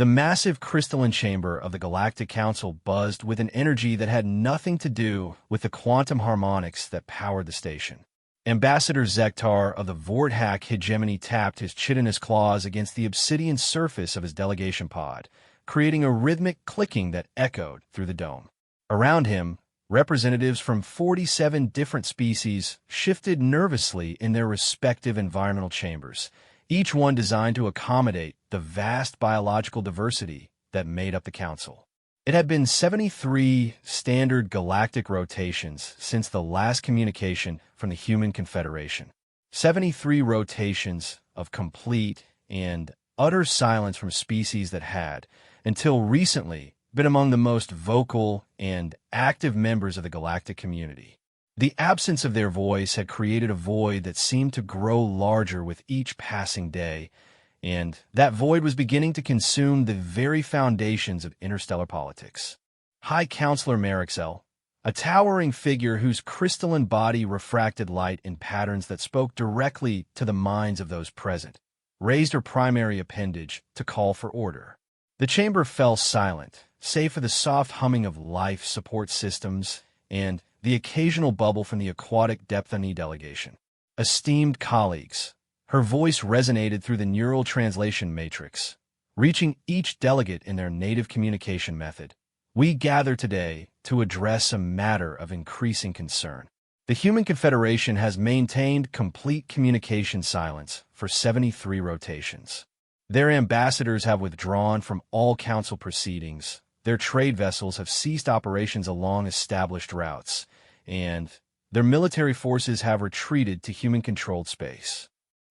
The massive crystalline chamber of the Galactic Council buzzed with an energy that had nothing to do with the quantum harmonics that powered the station. Ambassador Zektar of the Vorthak hegemony tapped his chitinous claws against the obsidian surface of his delegation pod, creating a rhythmic clicking that echoed through the dome. Around him, representatives from 47 different species shifted nervously in their respective environmental chambers, each one designed to accommodate the vast biological diversity that made up the Council. It had been 73 standard galactic rotations since the last communication from the Human Confederation. 73 rotations of complete and utter silence from species that had, until recently, been among the most vocal and active members of the galactic community. The absence of their voice had created a void that seemed to grow larger with each passing day, and that void was beginning to consume the very foundations of interstellar politics. High Counselor Marixel, a towering figure whose crystalline body refracted light in patterns that spoke directly to the minds of those present, raised her primary appendage to call for order. The chamber fell silent, save for the soft humming of life support systems and the occasional bubble from the aquatic Depthany delegation. Esteemed colleagues, her voice resonated through the neural translation matrix, reaching each delegate in their native communication method. We gather today to address a matter of increasing concern. The Human Confederation has maintained complete communication silence for 73 rotations. Their ambassadors have withdrawn from all council proceedings, their trade vessels have ceased operations along established routes, and their military forces have retreated to human-controlled space.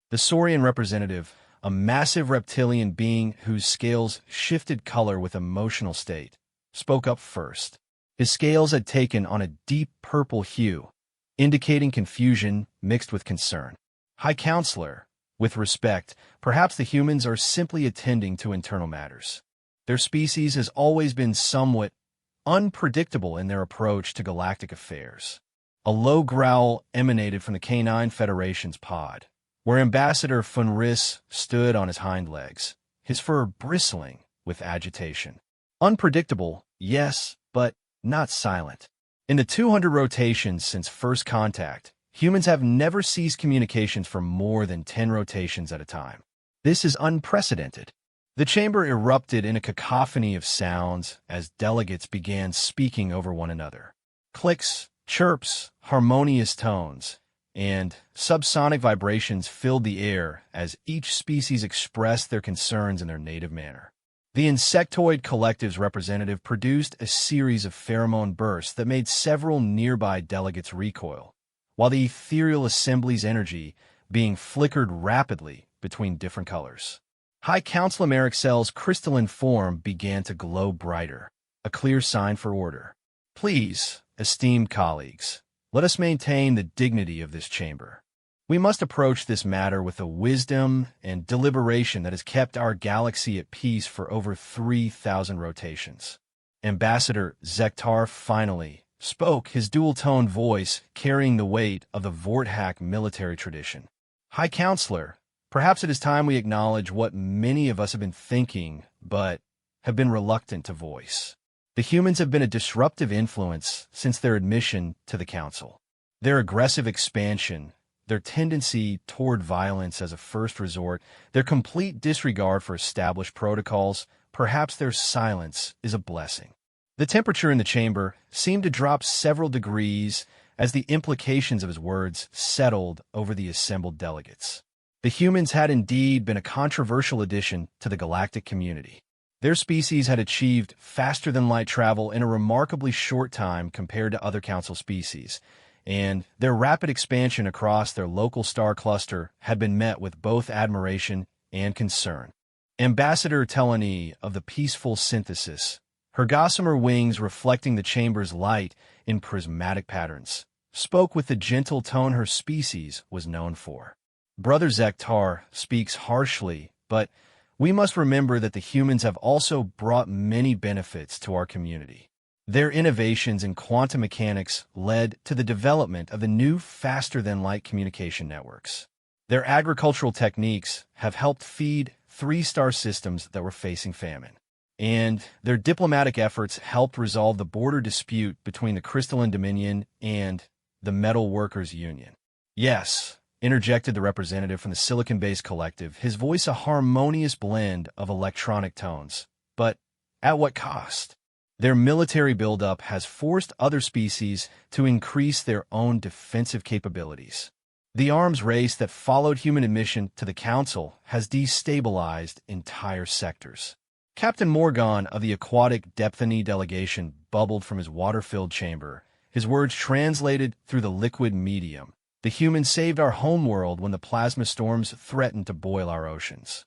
The Saurian representative, a massive reptilian being whose scales shifted color with emotional state, spoke up first. His scales had taken on a deep purple hue, indicating confusion mixed with concern. High Counselor, with respect, perhaps the humans are simply attending to internal matters. Their species has always been somewhat unpredictable in their approach to galactic affairs. A low growl emanated from the Canine Federation's pod, where Ambassador Funris stood on his hind legs, his fur bristling with agitation. Unpredictable, yes, but not silent. In the 200 rotations since first contact, humans have never ceased communications for more than 10 rotations at a time. This is unprecedented. The chamber erupted in a cacophony of sounds as delegates began speaking over one another. Clicks, chirps, harmonious tones, and subsonic vibrations filled the air as each species expressed their concerns in their native manner. The insectoid collective's representative produced a series of pheromone bursts that made several nearby delegates recoil, while the ethereal assembly's energy being flickered rapidly between different colors. High Counselor Marixel's crystalline form began to glow brighter, a clear sign for order. Please, esteemed colleagues, let us maintain the dignity of this chamber. We must approach this matter with the wisdom and deliberation that has kept our galaxy at peace for over 3,000 rotations. Ambassador Zektar finally spoke, his dual-toned voice carrying the weight of the Vorthak military tradition. High Counselor, perhaps it is time we acknowledge what many of us have been thinking, but have been reluctant to voice. The humans have been a disruptive influence since their admission to the Council. Their aggressive expansion, their tendency toward violence as a first resort, their complete disregard for established protocols, perhaps their silence is a blessing. The temperature in the chamber seemed to drop several degrees as the implications of his words settled over the assembled delegates. The humans had indeed been a controversial addition to the galactic community. Their species had achieved faster-than-light travel in a remarkably short time compared to other Council species, and their rapid expansion across their local star cluster had been met with both admiration and concern. Ambassador Telani of the Peaceful Synthesis, her gossamer wings reflecting the chamber's light in prismatic patterns, spoke with the gentle tone her species was known for. Brother Zektar speaks harshly, but we must remember that the humans have also brought many benefits to our community. Their innovations in quantum mechanics led to the development of the new faster-than-light communication networks. Their agricultural techniques have helped feed three-star systems that were facing famine. And their diplomatic efforts helped resolve the border dispute between the Crystalline Dominion and the Metal Workers Union. Yes, interjected the representative from the Silicon-based collective, his voice a harmonious blend of electronic tones. But at what cost? Their military buildup has forced other species to increase their own defensive capabilities. The arms race that followed human admission to the Council has destabilized entire sectors. Captain Morgan of the Aquatic Depthany delegation bubbled from his water-filled chamber, his words translated through the liquid medium. The humans saved our homeworld when the plasma storms threatened to boil our oceans.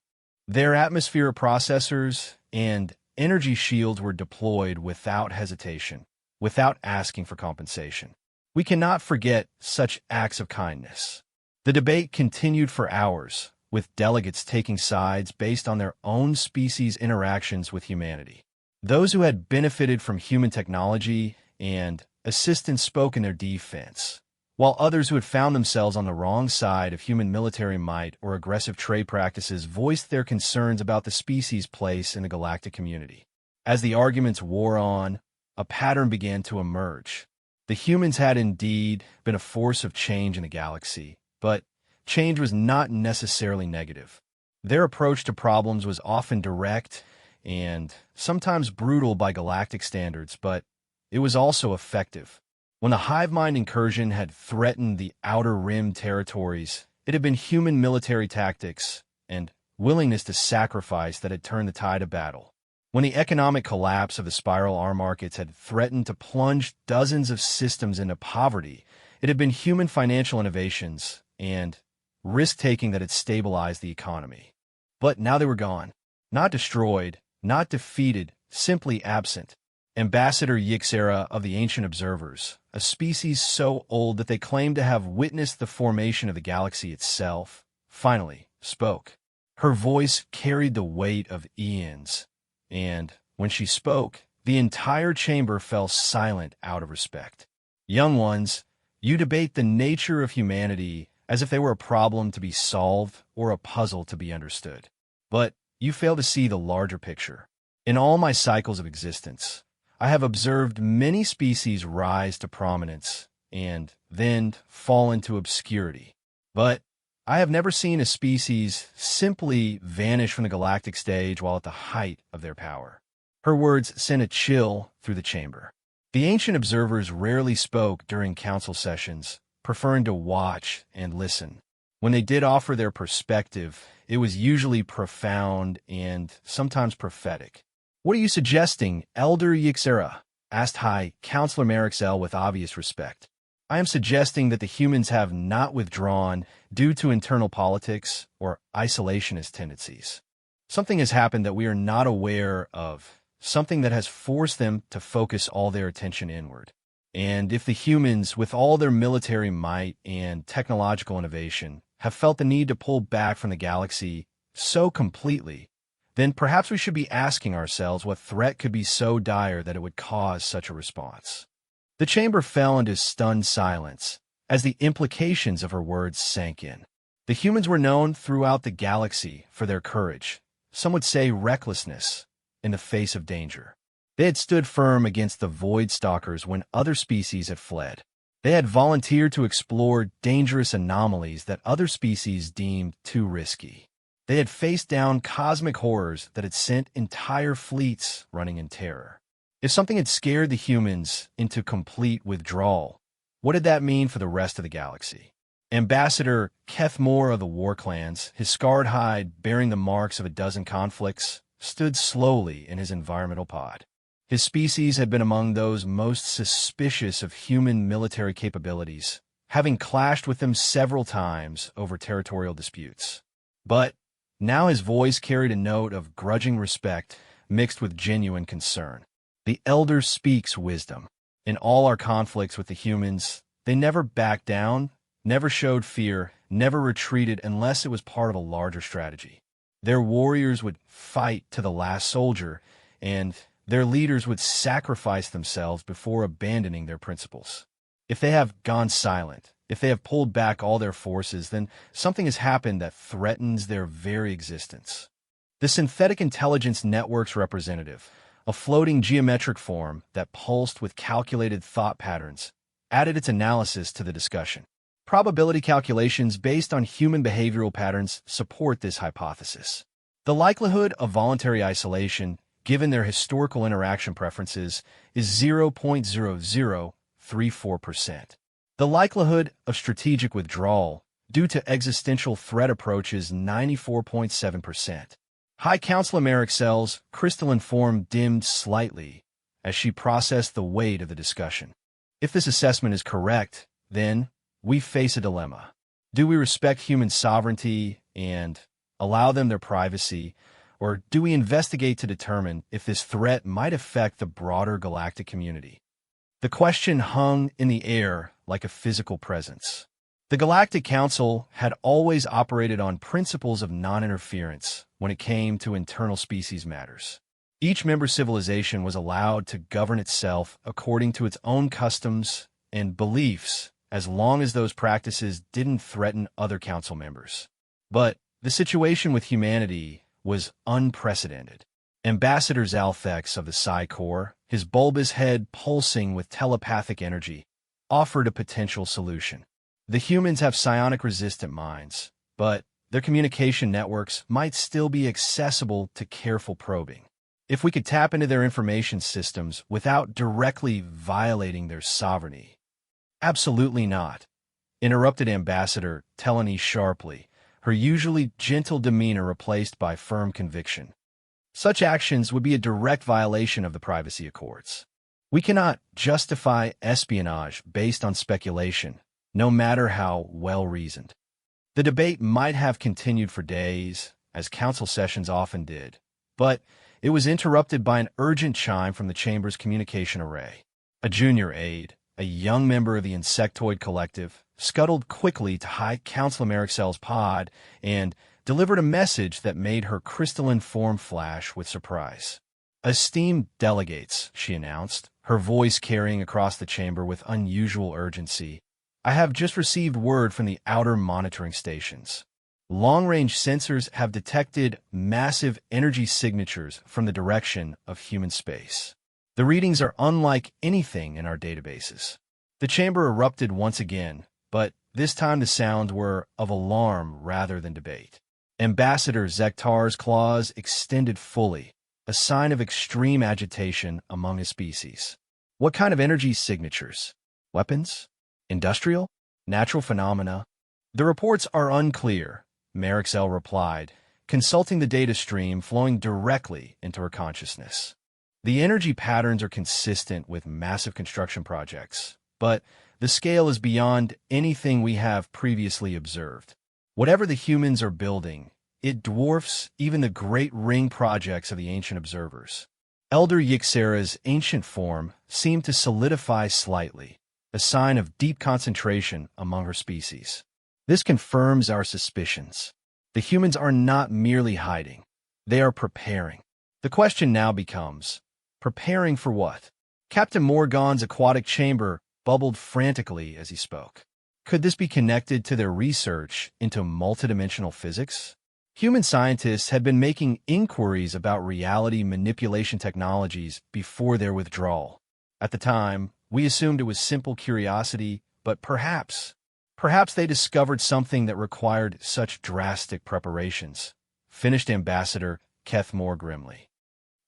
Their atmospheric processors and energy shields were deployed without hesitation, without asking for compensation. We cannot forget such acts of kindness. The debate continued for hours, with delegates taking sides based on their own species' interactions with humanity. Those who had benefited from human technology and assistance spoke in their defense, while others who had found themselves on the wrong side of human military might or aggressive trade practices voiced their concerns about the species' place in the galactic community. As the arguments wore on, a pattern began to emerge. The humans had indeed been a force of change in the galaxy, but change was not necessarily negative. Their approach to problems was often direct and sometimes brutal by galactic standards, but it was also effective. When the hive mind incursion had threatened the outer rim territories, it had been human military tactics and willingness to sacrifice that had turned the tide of battle. When the economic collapse of the spiral arm markets had threatened to plunge dozens of systems into poverty, it had been human financial innovations and risk-taking that had stabilized the economy. But now they were gone. Not destroyed, not defeated, simply absent. Ambassador Yixera of the Ancient Observers, a species so old that they claimed to have witnessed the formation of the galaxy itself, finally spoke. Her voice carried the weight of eons, and when she spoke, the entire chamber fell silent out of respect. Young ones, you debate the nature of humanity as if they were a problem to be solved or a puzzle to be understood. But you fail to see the larger picture. In all my cycles of existence, I have observed many species rise to prominence and then fall into obscurity. But I have never seen a species simply vanish from the galactic stage while at the height of their power. Her words sent a chill through the chamber. The ancient observers rarely spoke during council sessions, preferring to watch and listen. When they did offer their perspective, it was usually profound and sometimes prophetic. "What are you suggesting, Elder Yixera?" asked High Counselor Marixel with obvious respect. "I am suggesting that the humans have not withdrawn due to internal politics or isolationist tendencies. Something has happened that we are not aware of, something that has forced them to focus all their attention inward. And if the humans, with all their military might and technological innovation, have felt the need to pull back from the galaxy so completely, then perhaps we should be asking ourselves what threat could be so dire that it would cause such a response." The chamber fell into stunned silence as the implications of her words sank in. The humans were known throughout the galaxy for their courage, some would say recklessness, in the face of danger. They had stood firm against the Void Stalkers when other species had fled. They had volunteered to explore dangerous anomalies that other species deemed too risky. They had faced down cosmic horrors that had sent entire fleets running in terror. If something had scared the humans into complete withdrawal, what did that mean for the rest of the galaxy? Ambassador Keth Moore of the War Clans, his scarred hide bearing the marks of a dozen conflicts, stood slowly in his environmental pod. His species had been among those most suspicious of human military capabilities, having clashed with them several times over territorial disputes. But now his voice carried a note of grudging respect mixed with genuine concern. "The Elder speaks wisdom. In all our conflicts with the humans, they never backed down, never showed fear, never retreated unless it was part of a larger strategy. Their warriors would fight to the last soldier, and their leaders would sacrifice themselves before abandoning their principles. If they have gone silent, if they have pulled back all their forces, then something has happened that threatens their very existence. The Synthetic Intelligence Network's representative, a floating geometric form that pulsed with calculated thought patterns, added its analysis to the discussion. Probability calculations based on human behavioral patterns support this hypothesis. The likelihood of voluntary isolation, given their historical interaction preferences, is 0.0034%. The likelihood of strategic withdrawal, due to existential threat approach, is 94.7%. High Councilor Marixel's crystalline form dimmed slightly as she processed the weight of the discussion. If this assessment is correct, then we face a dilemma. Do we respect human sovereignty and allow them their privacy, or do we investigate to determine if this threat might affect the broader galactic community? The question hung in the air like a physical presence. The Galactic Council had always operated on principles of non-interference when it came to internal species matters. Each member civilization was allowed to govern itself according to its own customs and beliefs, as long as those practices didn't threaten other council members. But the situation with humanity was unprecedented. Ambassador Zalthex of the Psi Corps, his bulbous head pulsing with telepathic energy, offered a potential solution. The humans have psionic-resistant minds, but their communication networks might still be accessible to careful probing. If we could tap into their information systems without directly violating their sovereignty. Absolutely not, interrupted Ambassador Telani sharply, her usually gentle demeanor replaced by firm conviction. Such actions would be a direct violation of the privacy accords. We cannot justify espionage based on speculation, no matter how well-reasoned. The debate might have continued for days, as council sessions often did, but it was interrupted by an urgent chime from the chamber's communication array. A junior aide, a young member of the Insectoid Collective, scuttled quickly to High Councilor Marixel's pod and delivered a message that made her crystalline form flash with surprise. "Esteemed delegates," she announced, her voice carrying across the chamber with unusual urgency, "I have just received word from the outer monitoring stations. Long-range sensors have detected massive energy signatures from the direction of human space. The readings are unlike anything in our databases." The chamber erupted once again, but this time the sounds were of alarm rather than debate. Ambassador Zektar's claws extended fully, a sign of extreme agitation among his species. "What kind of energy signatures? Weapons? Industrial? Natural phenomena?" "The reports are unclear," Marixel replied, consulting the data stream flowing directly into her consciousness. "The energy patterns are consistent with massive construction projects, but the scale is beyond anything we have previously observed. Whatever the humans are building, it dwarfs even the Great Ring projects of the ancient observers." Elder Yixera's ancient form seemed to solidify slightly, a sign of deep concentration among her species. "This confirms our suspicions. The humans are not merely hiding. They are preparing." The question now becomes, preparing for what? Captain Morgan's aquatic chamber bubbled frantically as he spoke. Could this be connected to their research into multidimensional physics? Human scientists had been making inquiries about reality manipulation technologies before their withdrawal. At the time, we assumed it was simple curiosity, but perhaps they discovered something that required such drastic preparations, finished Ambassador Keth more grimly.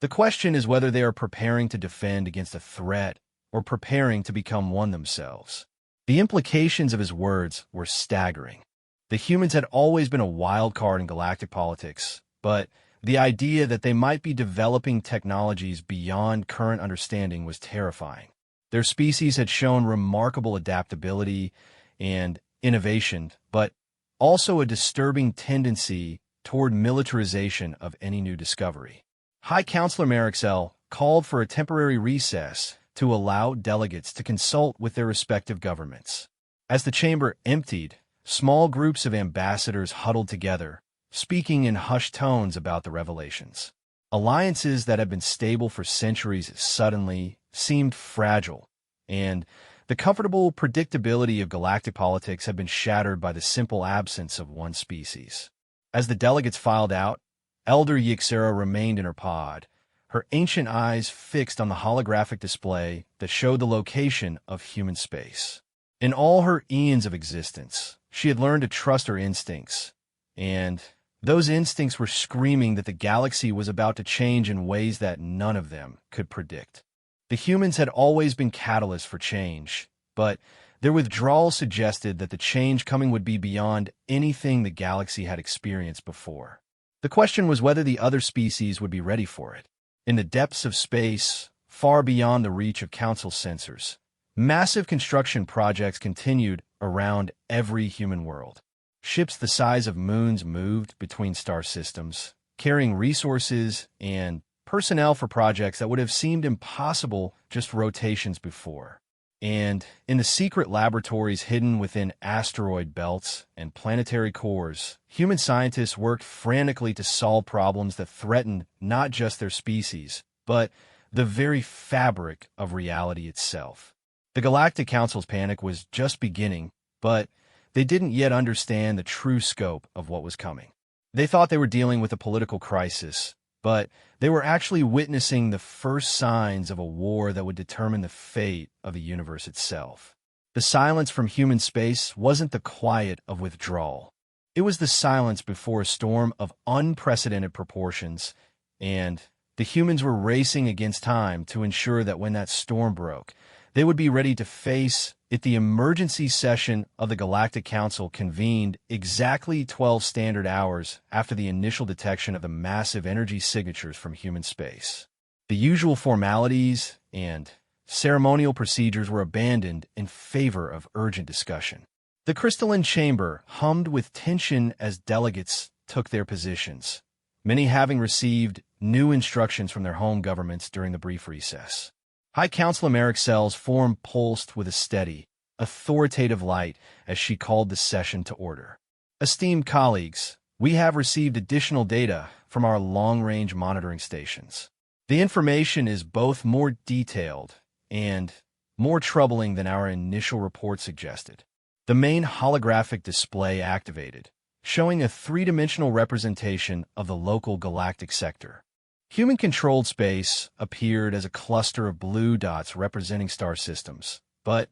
The question is whether they are preparing to defend against a threat or preparing to become one themselves. The implications of his words were staggering. The humans had always been a wild card in galactic politics, but the idea that they might be developing technologies beyond current understanding was terrifying. Their species had shown remarkable adaptability and innovation, but also a disturbing tendency toward militarization of any new discovery. High Councilor Marixel called for a temporary recess to allow delegates to consult with their respective governments. As the chamber emptied, small groups of ambassadors huddled together, speaking in hushed tones about the revelations. Alliances that had been stable for centuries suddenly seemed fragile, and the comfortable predictability of galactic politics had been shattered by the simple absence of one species. As the delegates filed out, Elder Yixera remained in her pod, her ancient eyes fixed on the holographic display that showed the location of human space. In all her eons of existence, she had learned to trust her instincts, and those instincts were screaming that the galaxy was about to change in ways that none of them could predict. The humans had always been catalysts for change, but their withdrawal suggested that the change coming would be beyond anything the galaxy had experienced before. The question was whether the other species would be ready for it. In the depths of space, far beyond the reach of Council sensors, massive construction projects continued around every human world. Ships the size of moons moved between star systems, carrying resources and personnel for projects that would have seemed impossible just rotations before. And in the secret laboratories hidden within asteroid belts and planetary cores, human scientists worked frantically to solve problems that threatened not just their species, but the very fabric of reality itself. The Galactic Council's panic was just beginning, but they didn't yet understand the true scope of what was coming. They thought they were dealing with a political crisis, but they were actually witnessing the first signs of a war that would determine the fate of the universe itself. The silence from human space wasn't the quiet of withdrawal. It was the silence before a storm of unprecedented proportions, and the humans were racing against time to ensure that when that storm broke, they would be ready to face it. The emergency session of the Galactic Council convened exactly 12 standard hours after the initial detection of the massive energy signatures from human space. The usual formalities and ceremonial procedures were abandoned in favor of urgent discussion. The crystalline chamber hummed with tension as delegates took their positions, many having received new instructions from their home governments during the brief recess. High Councilor Merrick form pulsed with a steady, authoritative light as she called the session to order. Esteemed colleagues, we have received additional data from our long-range monitoring stations. The information is both more detailed and more troubling than our initial report suggested. The main holographic display activated, showing a three-dimensional representation of the local galactic sector. Human-controlled space appeared as a cluster of blue dots representing star systems, but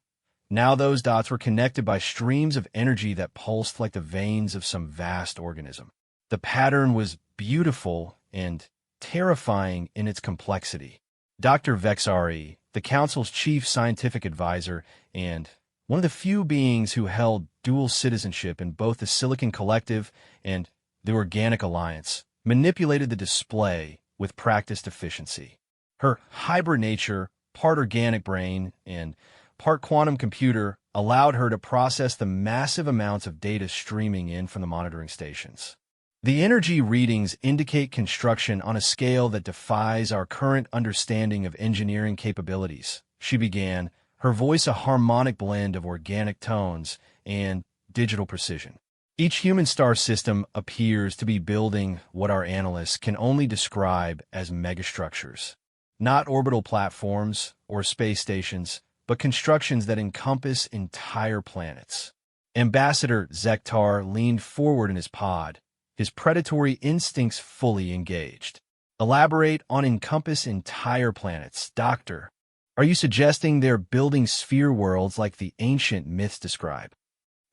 now those dots were connected by streams of energy that pulsed like the veins of some vast organism. The pattern was beautiful and terrifying in its complexity. Dr. Vexari, the Council's chief scientific advisor and one of the few beings who held dual citizenship in both the Silicon Collective and the Organic Alliance, manipulated the display with practiced efficiency. Her hybrid nature, part organic brain and part quantum computer, allowed her to process the massive amounts of data streaming in from the monitoring stations. The energy readings indicate construction on a scale that defies our current understanding of engineering capabilities, she began, her voice a harmonic blend of organic tones and digital precision. Each human star system appears to be building what our analysts can only describe as megastructures. Not orbital platforms or space stations, but constructions that encompass entire planets. Ambassador Zektar leaned forward in his pod, his predatory instincts fully engaged. Elaborate on encompass entire planets, Doctor. Are you suggesting they're building sphere worlds like the ancient myths describe?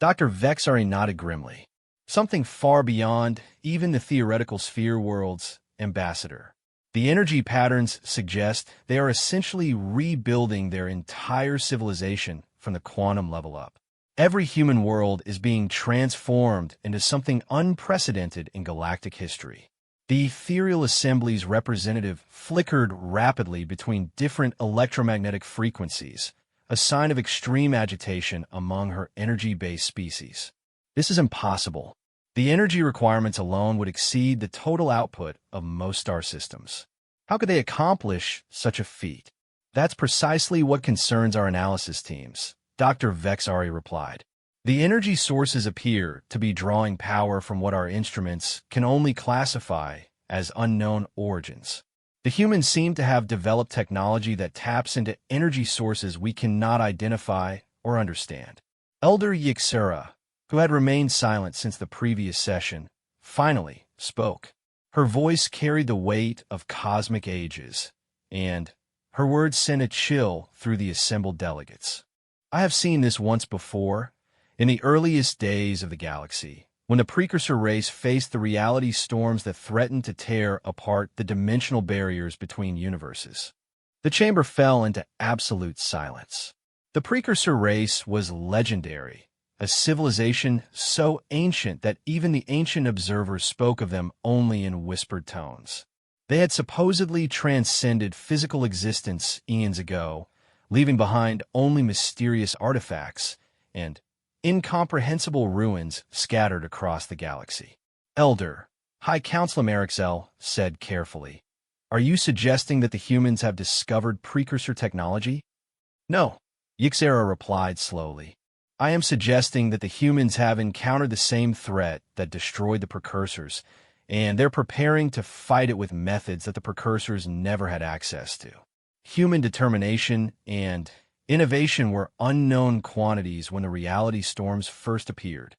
Dr. Vexari nodded grimly. Something far beyond even the theoretical sphere worlds, Ambassador. The energy patterns suggest they are essentially rebuilding their entire civilization from the quantum level up. Every human world is being transformed into something unprecedented in galactic history. The ethereal assembly's representative flickered rapidly between different electromagnetic frequencies, a sign of extreme agitation among her energy-based species. This is impossible. The energy requirements alone would exceed the total output of most star systems. How could they accomplish such a feat? That's precisely what concerns our analysis teams, Dr. Vexari replied. The energy sources appear to be drawing power from what our instruments can only classify as unknown origins. The humans seem to have developed technology that taps into energy sources we cannot identify or understand. Elder Yixera, who had remained silent since the previous session, finally spoke. Her voice carried the weight of cosmic ages, and her words sent a chill through the assembled delegates. I have seen this once before, in the earliest days of the galaxy, when the precursor race faced the reality storms that threatened to tear apart the dimensional barriers between universes. The chamber fell into absolute silence. The precursor race was legendary, a civilization so ancient that even the ancient observers spoke of them only in whispered tones. They had supposedly transcended physical existence eons ago, leaving behind only mysterious artifacts and incomprehensible ruins scattered across the galaxy. Elder, High Councilor Marixel said carefully, "Are you suggesting that the humans have discovered precursor technology?" "No," Yixera replied slowly. "I am suggesting that the humans have encountered the same threat that destroyed the precursors, and they're preparing to fight it with methods that the precursors never had access to. Human determination and innovation were unknown quantities when the reality storms first appeared."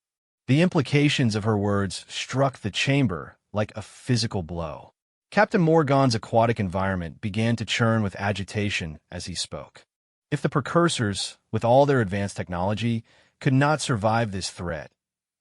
The implications of her words struck the chamber like a physical blow. Captain Morgan's aquatic environment began to churn with agitation as he spoke. If the precursors, with all their advanced technology, could not survive this threat,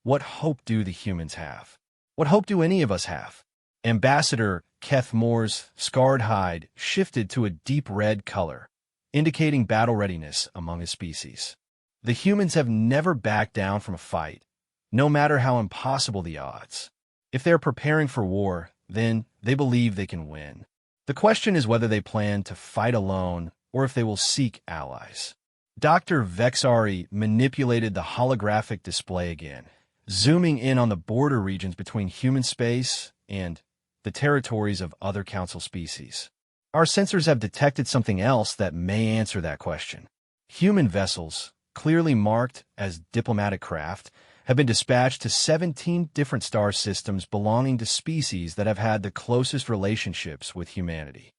what hope do the humans have? What hope do any of us have? Ambassador Keth Moore's scarred hide shifted to a deep red color, indicating battle readiness among his species. The humans have never backed down from a fight, no matter how impossible the odds. If they're preparing for war, then they believe they can win. The question is whether they plan to fight alone or if they will seek allies. Dr. Vexari manipulated the holographic display again, zooming in on the border regions between human space and the territories of other council species. Our sensors have detected something else that may answer that question. Human vessels, clearly marked as diplomatic craft, have been dispatched to 17 different star systems belonging to species that have had the closest relationships with humanity.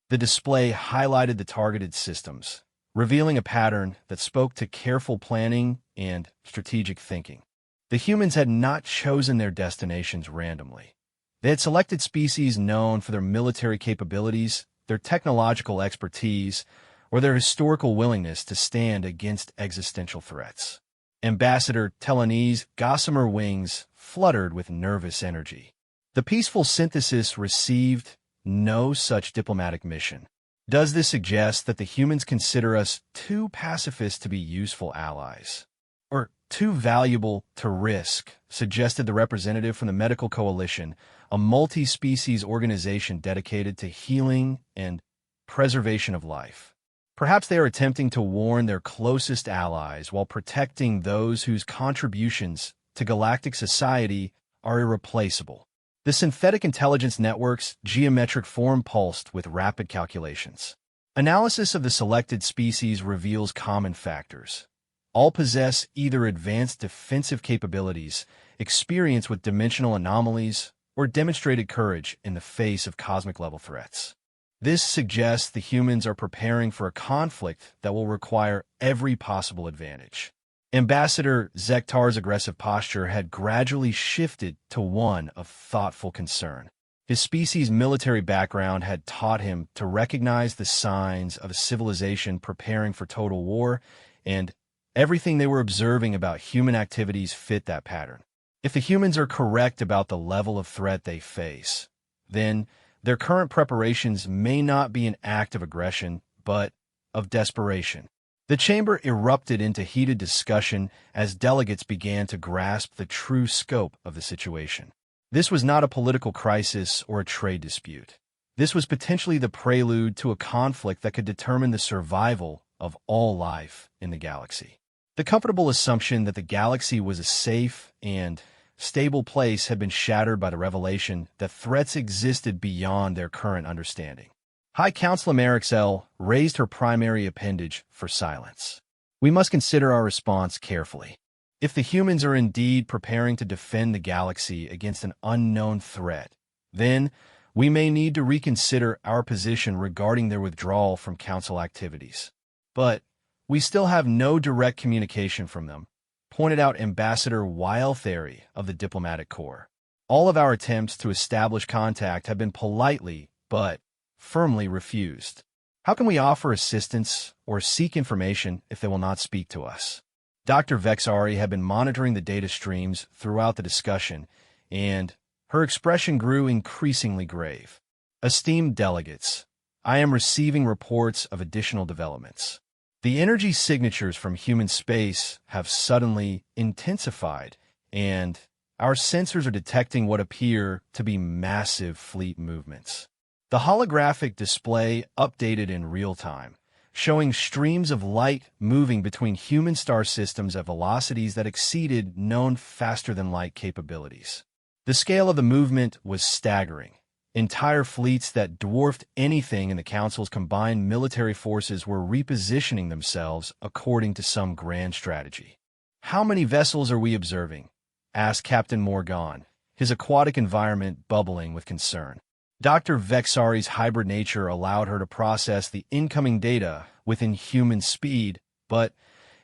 The display highlighted the targeted systems, revealing a pattern that spoke to careful planning and strategic thinking. The humans had not chosen their destinations randomly. They had selected species known for their military capabilities, their technological expertise, or their historical willingness to stand against existential threats. Ambassador Telanese gossamer wings fluttered with nervous energy. The peaceful synthesis received no such diplomatic mission. Does this suggest that the humans consider us too pacifist to be useful allies? Or too valuable to risk, suggested the representative from the Medical Coalition, a multi-species organization dedicated to healing and preservation of life. Perhaps they are attempting to warn their closest allies while protecting those whose contributions to galactic society are irreplaceable. The synthetic intelligence network's geometric form pulsed with rapid calculations. Analysis of the selected species reveals common factors. All possess either advanced defensive capabilities, experience with dimensional anomalies, or demonstrated courage in the face of cosmic-level threats. This suggests the humans are preparing for a conflict that will require every possible advantage. Ambassador Zektar's aggressive posture had gradually shifted to one of thoughtful concern. His species' military background had taught him to recognize the signs of a civilization preparing for total war, and everything they were observing about human activities fit that pattern. If the humans are correct about the level of threat they face, then their current preparations may not be an act of aggression, but of desperation. The chamber erupted into heated discussion as delegates began to grasp the true scope of the situation. This was not a political crisis or a trade dispute. This was potentially the prelude to a conflict that could determine the survival of all life in the galaxy. The comfortable assumption that the galaxy was a safe and stable place had been shattered by the revelation that threats existed beyond their current understanding. High Councilor Marixel raised her primary appendage for silence. We must consider our response carefully. If the humans are indeed preparing to defend the galaxy against an unknown threat, then we may need to reconsider our position regarding their withdrawal from Council activities. But we still have no direct communication from them, pointed out Ambassador Weil Theory of the Diplomatic Corps. All of our attempts to establish contact have been politely, but firmly refused. How can we offer assistance or seek information if they will not speak to us? Dr. Vexari had been monitoring the data streams throughout the discussion, and her expression grew increasingly grave. Esteemed delegates, I am receiving reports of additional developments. The energy signatures from human space have suddenly intensified, and our sensors are detecting what appear to be massive fleet movements. The holographic display updated in real time, showing streams of light moving between human star systems at velocities that exceeded known faster-than-light capabilities. The scale of the movement was staggering. Entire fleets that dwarfed anything in the Council's combined military forces were repositioning themselves according to some grand strategy. "How many vessels are we observing?" asked Captain Morgan, his aquatic environment bubbling with concern. Dr. Vexari's hybrid nature allowed her to process the incoming data within human speed, but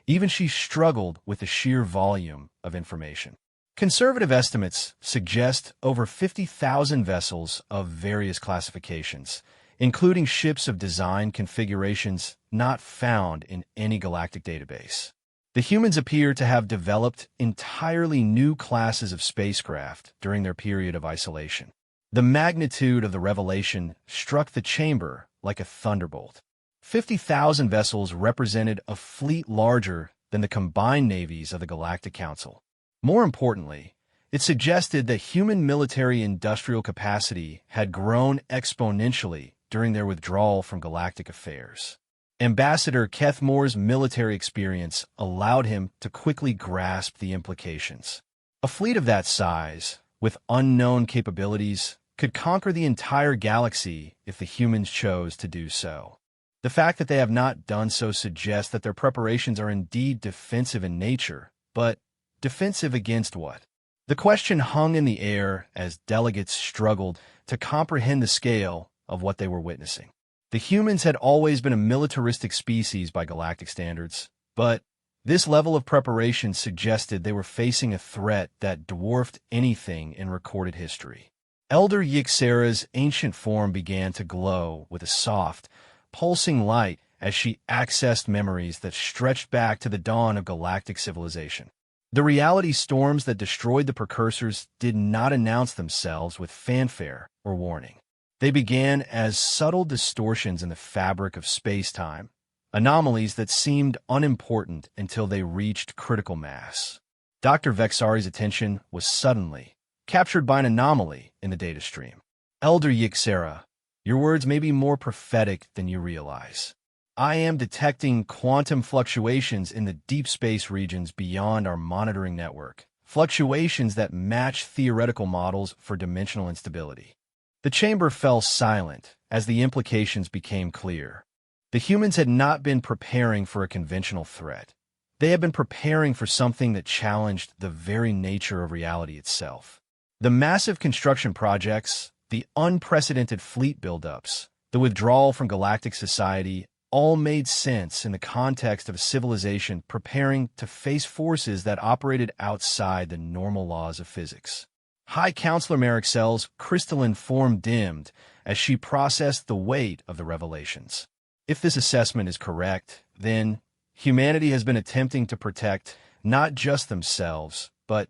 even she struggled with the sheer volume of information. Conservative estimates suggest over 50,000 vessels of various classifications, including ships of design configurations not found in any galactic database. The humans appear to have developed entirely new classes of spacecraft during their period of isolation. The magnitude of the revelation struck the chamber like a thunderbolt. 50,000 vessels represented a fleet larger than the combined navies of the Galactic Council. More importantly, it suggested that human military-industrial capacity had grown exponentially during their withdrawal from galactic affairs. Ambassador Kethmore's military experience allowed him to quickly grasp the implications. A fleet of that size, with unknown capabilities, could conquer the entire galaxy if the humans chose to do so. The fact that they have not done so suggests that their preparations are indeed defensive in nature, but defensive against what? The question hung in the air as delegates struggled to comprehend the scale of what they were witnessing. The humans had always been a militaristic species by galactic standards, but this level of preparation suggested they were facing a threat that dwarfed anything in recorded history. Elder Yixera's ancient form began to glow with a soft, pulsing light as she accessed memories that stretched back to the dawn of galactic civilization. The reality storms that destroyed the precursors did not announce themselves with fanfare or warning. They began as subtle distortions in the fabric of space-time, anomalies that seemed unimportant until they reached critical mass. Dr. Vexari's attention was suddenly captured by an anomaly in the data stream. Elder Yixera, your words may be more prophetic than you realize. I am detecting quantum fluctuations in the deep space regions beyond our monitoring network, fluctuations that match theoretical models for dimensional instability. The chamber fell silent as the implications became clear. The humans had not been preparing for a conventional threat. They had been preparing for something that challenged the very nature of reality itself. The massive construction projects, the unprecedented fleet buildups, the withdrawal from galactic society all made sense in the context of a civilization preparing to face forces that operated outside the normal laws of physics. High Counselor Marixel's crystalline form dimmed as she processed the weight of the revelations. If this assessment is correct, then humanity has been attempting to protect not just themselves, but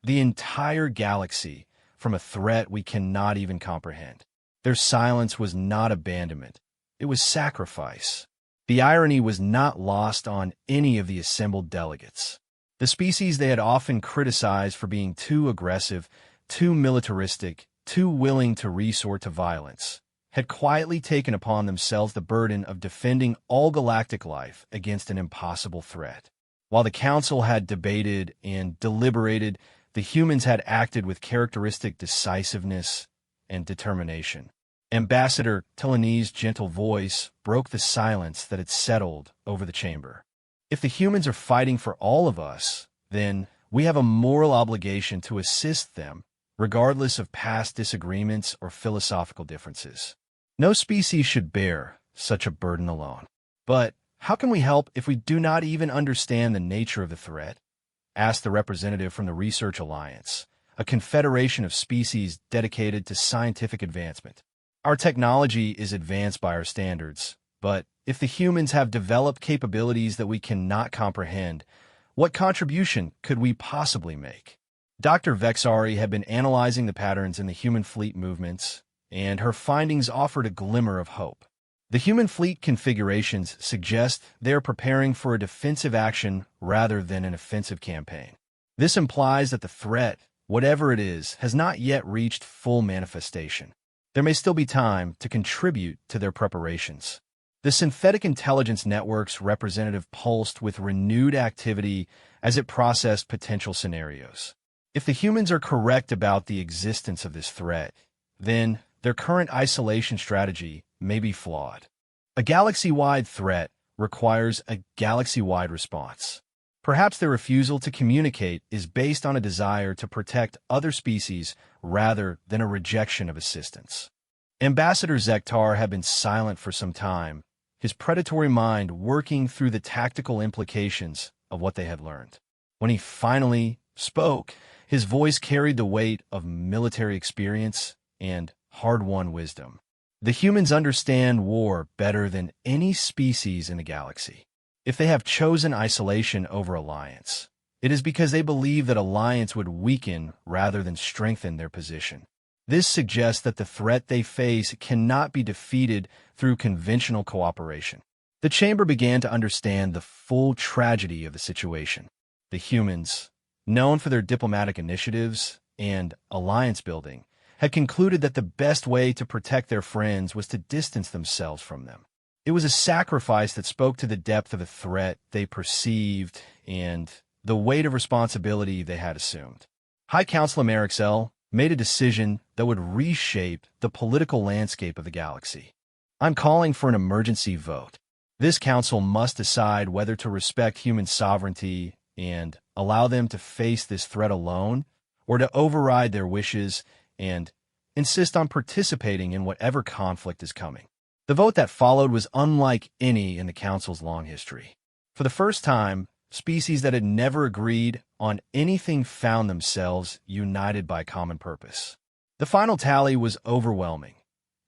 the entire galaxy from a threat we cannot even comprehend. Their silence was not abandonment. It was sacrifice. The irony was not lost on any of the assembled delegates. The species they had often criticized for being too aggressive, too militaristic, too willing to resort to violence, had quietly taken upon themselves the burden of defending all galactic life against an impossible threat. While the Council had debated and deliberated, the humans had acted with characteristic decisiveness and determination. Ambassador Tilanee's gentle voice broke the silence that had settled over the chamber. If the humans are fighting for all of us, then we have a moral obligation to assist them, regardless of past disagreements or philosophical differences. No species should bear such a burden alone. But how can we help if we do not even understand the nature of the threat? Asked the representative from the Research Alliance, a confederation of species dedicated to scientific advancement. Our technology is advanced by our standards, but if the humans have developed capabilities that we cannot comprehend, what contribution could we possibly make? Dr. Vexari had been analyzing the patterns in the human fleet movements, and her findings offered a glimmer of hope. The human fleet configurations suggest they are preparing for a defensive action rather than an offensive campaign. This implies that the threat, whatever it is, has not yet reached full manifestation. There may still be time to contribute to their preparations. The Synthetic Intelligence Network's representative pulsed with renewed activity as it processed potential scenarios. If the humans are correct about the existence of this threat, then their current isolation strategy may be flawed. A galaxy-wide threat requires a galaxy-wide response. Perhaps their refusal to communicate is based on a desire to protect other species rather than a rejection of assistance. Ambassador Zektar had been silent for some time, his predatory mind working through the tactical implications of what they had learned. When he finally spoke, his voice carried the weight of military experience and hard-won wisdom. The humans understand war better than any species in the galaxy. If they have chosen isolation over alliance, it is because they believe that alliance would weaken rather than strengthen their position. This suggests that the threat they face cannot be defeated through conventional cooperation. The chamber began to understand the full tragedy of the situation. The humans, known for their diplomatic initiatives and alliance building, had concluded that the best way to protect their friends was to distance themselves from them. It was a sacrifice that spoke to the depth of the threat they perceived and the weight of responsibility they had assumed. High Counselor Marixel made a decision that would reshape the political landscape of the galaxy. I'm calling for an emergency vote. This council must decide whether to respect human sovereignty and allow them to face this threat alone, or to override their wishes and insist on participating in whatever conflict is coming. The vote that followed was unlike any in the Council's long history. For the first time, species that had never agreed on anything found themselves united by common purpose. The final tally was overwhelming.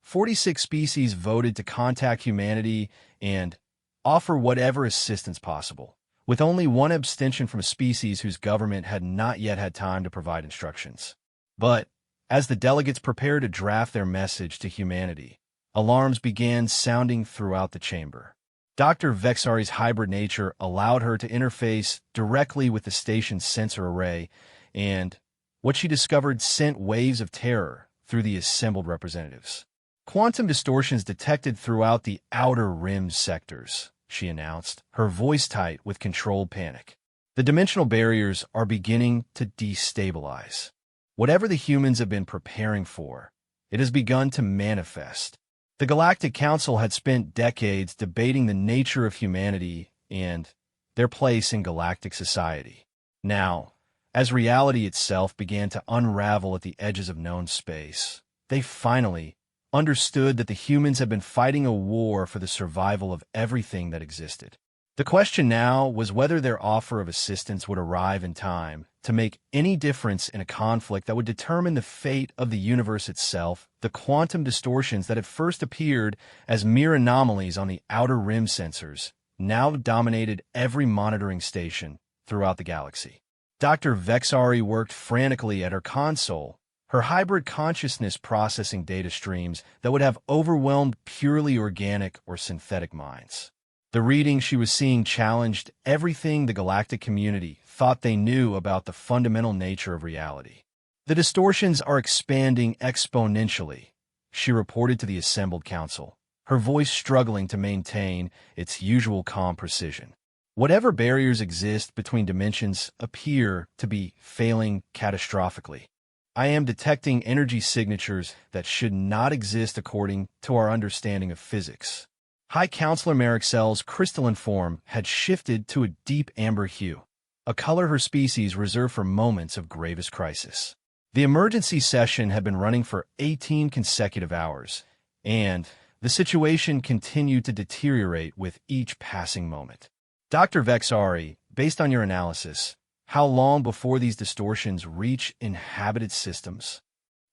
46 species voted to contact humanity and offer whatever assistance possible, with only one abstention from a species whose government had not yet had time to provide instructions. But as the delegates prepared to draft their message to humanity, alarms began sounding throughout the chamber. Dr. Vexari's hybrid nature allowed her to interface directly with the station's sensor array, and what she discovered sent waves of terror through the assembled representatives. Quantum distortions detected throughout the outer rim sectors, she announced, her voice tight with controlled panic. The dimensional barriers are beginning to destabilize. Whatever the humans have been preparing for, it has begun to manifest. The Galactic Council had spent decades debating the nature of humanity and their place in galactic society. Now, as reality itself began to unravel at the edges of known space, they finally understood that the humans had been fighting a war for the survival of everything that existed. The question now was whether their offer of assistance would arrive in time to make any difference in a conflict that would determine the fate of the universe itself. The quantum distortions that had first appeared as mere anomalies on the outer rim sensors now dominated every monitoring station throughout the galaxy. Dr. Vexari worked frantically at her console, her hybrid consciousness processing data streams that would have overwhelmed purely organic or synthetic minds. The readings she was seeing challenged everything the galactic community thought they knew about the fundamental nature of reality. The distortions are expanding exponentially, she reported to the assembled council, her voice struggling to maintain its usual calm precision. Whatever barriers exist between dimensions appear to be failing catastrophically. I am detecting energy signatures that should not exist according to our understanding of physics. High Counselor Marixel's crystalline form had shifted to a deep amber hue, a color her species reserved for moments of gravest crisis. The emergency session had been running for 18 consecutive hours, and the situation continued to deteriorate with each passing moment. Dr. Vexari, based on your analysis, How long before these distortions reach inhabited systems?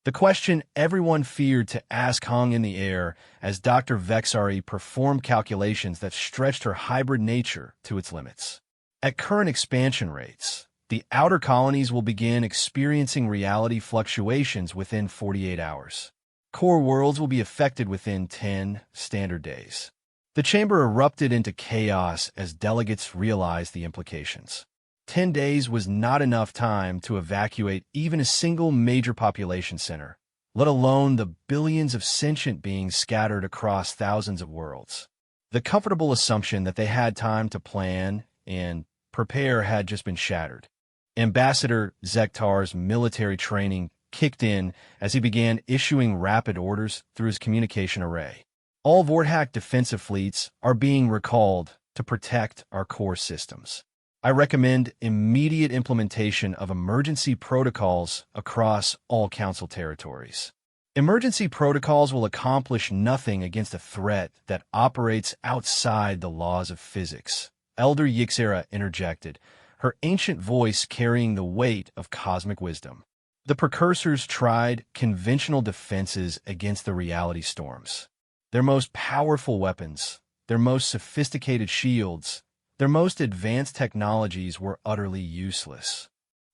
The question everyone feared to ask hung in the air as Dr. Vexari performed calculations that stretched her hybrid nature to its limits. At current expansion rates, the outer colonies will begin experiencing reality fluctuations within 48 hours. Core worlds will be affected within 10 standard days. The chamber erupted into chaos as delegates realized the implications. 10 days was not enough time to evacuate even a single major population center, let alone the billions of sentient beings scattered across thousands of worlds. The comfortable assumption that they had time to plan and prepare had just been shattered. Ambassador Zektar's military training kicked in as he began issuing rapid orders through his communication array. All Vorthack defensive fleets are being recalled to protect our core systems. I recommend immediate implementation of emergency protocols across all Council territories. Emergency protocols will accomplish nothing against a threat that operates outside the laws of physics. Elder Yixera interjected, her ancient voice carrying the weight of cosmic wisdom. The precursors tried conventional defenses against the reality storms. Their most powerful weapons, their most sophisticated shields, their most advanced technologies were utterly useless.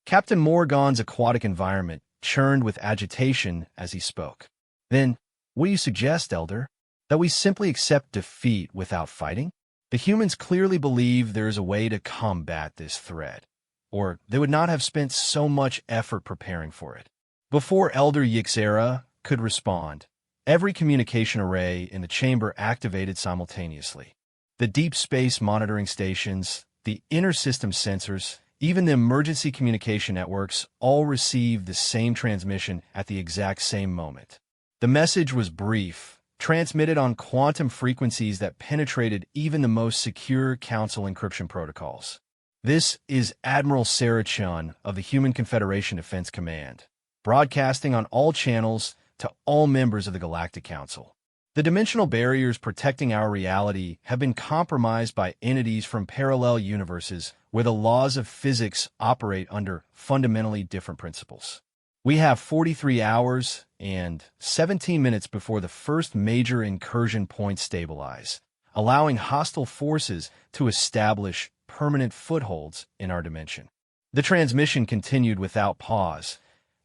Captain Morgan's aquatic environment churned with agitation as he spoke. Then, what do you suggest, Elder? That we simply accept defeat without fighting? The humans clearly believe there is a way to combat this threat, or they would not have spent so much effort preparing for it. Before Elder Yixera could respond, every communication array in the chamber activated simultaneously. The deep space monitoring stations, the inter-system sensors, even the emergency communication networks all received the same transmission at the exact same moment. The message was brief, transmitted on quantum frequencies that penetrated even the most secure Council encryption protocols. This is Admiral Sarah Chun of the Human Confederation Defense Command, broadcasting on all channels to all members of the Galactic Council. The dimensional barriers protecting our reality have been compromised by entities from parallel universes where the laws of physics operate under fundamentally different principles. We have 43 hours and 17 minutes before the first major incursion points stabilize, allowing hostile forces to establish permanent footholds in our dimension. The transmission continued without pause,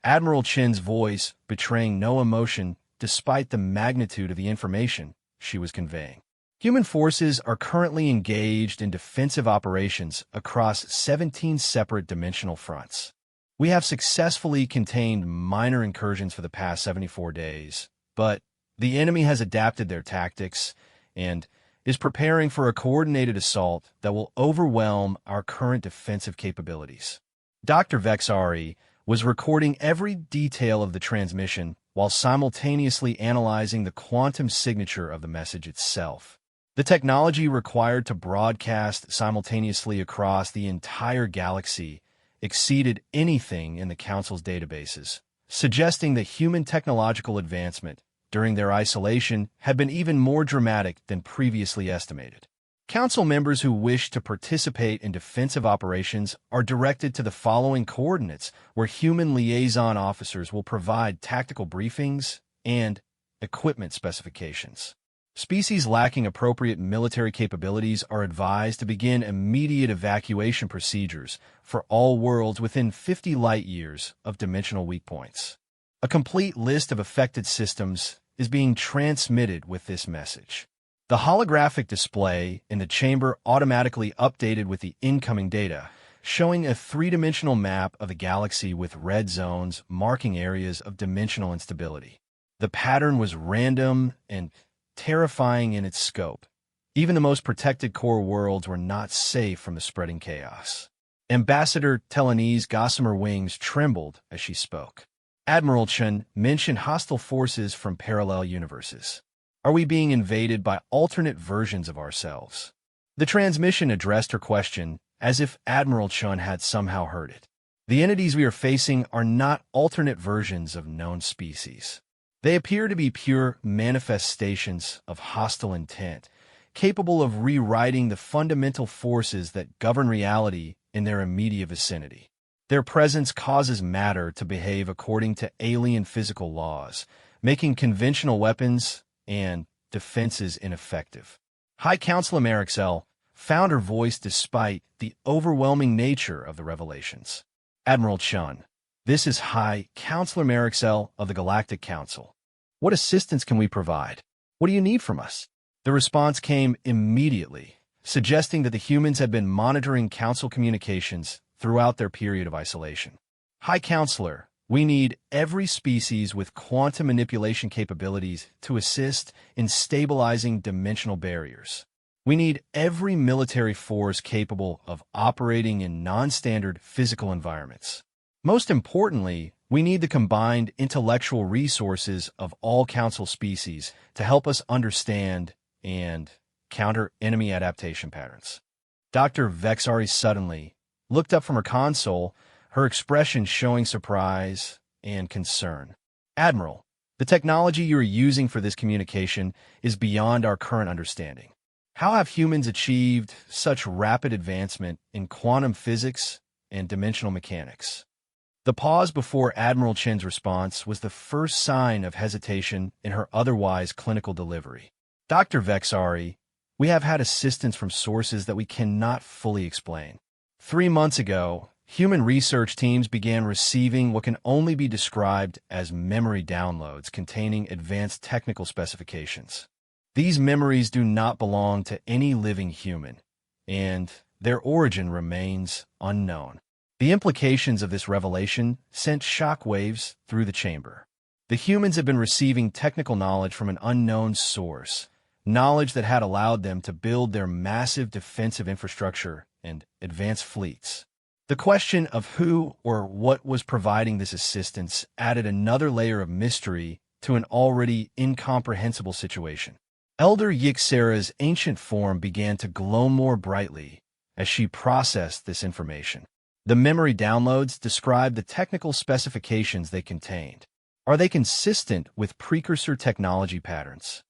Admiral Chen's voice betraying no emotion despite the magnitude of the information she was conveying. Human forces are currently engaged in defensive operations across 17 separate dimensional fronts. We have successfully contained minor incursions for the past 74 days, but the enemy has adapted their tactics and is preparing for a coordinated assault that will overwhelm our current defensive capabilities. Dr. Vexari was recording every detail of the transmission while simultaneously analyzing the quantum signature of the message itself. The technology required to broadcast simultaneously across the entire galaxy exceeded anything in the Council's databases, suggesting that human technological advancement during their isolation had been even more dramatic than previously estimated. Council members who wish to participate in defensive operations are directed to the following coordinates, where human liaison officers will provide tactical briefings and equipment specifications. Species lacking appropriate military capabilities are advised to begin immediate evacuation procedures for all worlds within 50 light-years of dimensional weak points. A complete list of affected systems is being transmitted with this message. The holographic display in the chamber automatically updated with the incoming data, showing a three-dimensional map of the galaxy with red zones marking areas of dimensional instability. The pattern was random and terrifying in its scope. Even the most protected core worlds were not safe from the spreading chaos. Ambassador Telenese Gossamer Wings trembled as she spoke. Admiral Chen mentioned hostile forces from parallel universes. Are we being invaded by alternate versions of ourselves? The transmission addressed her question as if Admiral Chun had somehow heard it. The entities we are facing are not alternate versions of known species. They appear to be pure manifestations of hostile intent, capable of rewriting the fundamental forces that govern reality in their immediate vicinity. Their presence causes matter to behave according to alien physical laws, making conventional weapons and defenses ineffective. High Counselor Marixel found her voice despite the overwhelming nature of the revelations. Admiral Chun, this is High Counselor Marixel of the Galactic Council. What assistance can we provide? What do you need from us? The response came immediately, suggesting that the humans had been monitoring Council communications throughout their period of isolation. High Counselor, we need every species with quantum manipulation capabilities to assist in stabilizing dimensional barriers. We need every military force capable of operating in non-standard physical environments. Most importantly, we need the combined intellectual resources of all Council species to help us understand and counter enemy adaptation patterns. Dr. Vexari suddenly looked up from her console, her expression showing surprise and concern. Admiral, the technology you are using for this communication is beyond our current understanding. How have humans achieved such rapid advancement in quantum physics and dimensional mechanics? The pause before Admiral Chen's response was the first sign of hesitation in her otherwise clinical delivery. Dr. Vexari, we have had assistance from sources that we cannot fully explain. 3 months ago, human research teams began receiving what can only be described as memory downloads containing advanced technical specifications. These memories do not belong to any living human, and their origin remains unknown. The implications of this revelation sent shockwaves through the chamber. The humans have been receiving technical knowledge from an unknown source, knowledge that had allowed them to build their massive defensive infrastructure and advance fleets. The question of who or what was providing this assistance added another layer of mystery to an already incomprehensible situation. Elder Yixera's ancient form began to glow more brightly as she processed this information. The memory downloads described the technical specifications they contained. Are they consistent with precursor technology patterns?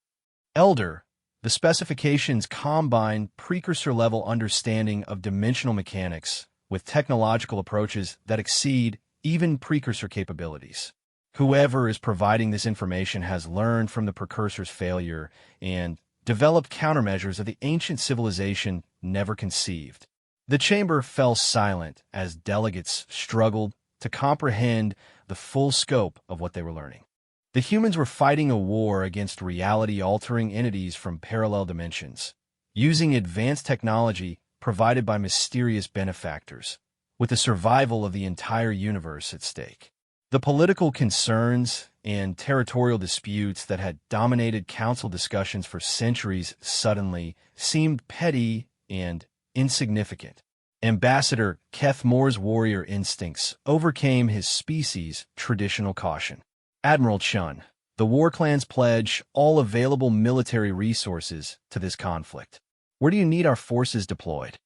Elder, the specifications combine precursor-level understanding of dimensional mechanics with technological approaches that exceed even precursor capabilities. Whoever is providing this information has learned from the precursor's failure and developed countermeasures that the ancient civilization never conceived. The chamber fell silent as delegates struggled to comprehend the full scope of what they were learning. The humans were fighting a war against reality-altering entities from parallel dimensions, using advanced technology provided by mysterious benefactors, with the survival of the entire universe at stake. The political concerns and territorial disputes that had dominated council discussions for centuries suddenly seemed petty and insignificant. Ambassador Kethmore's warrior instincts overcame his species' traditional caution. Admiral Chun, the war clans pledge all available military resources to this conflict. Where do you need our forces deployed?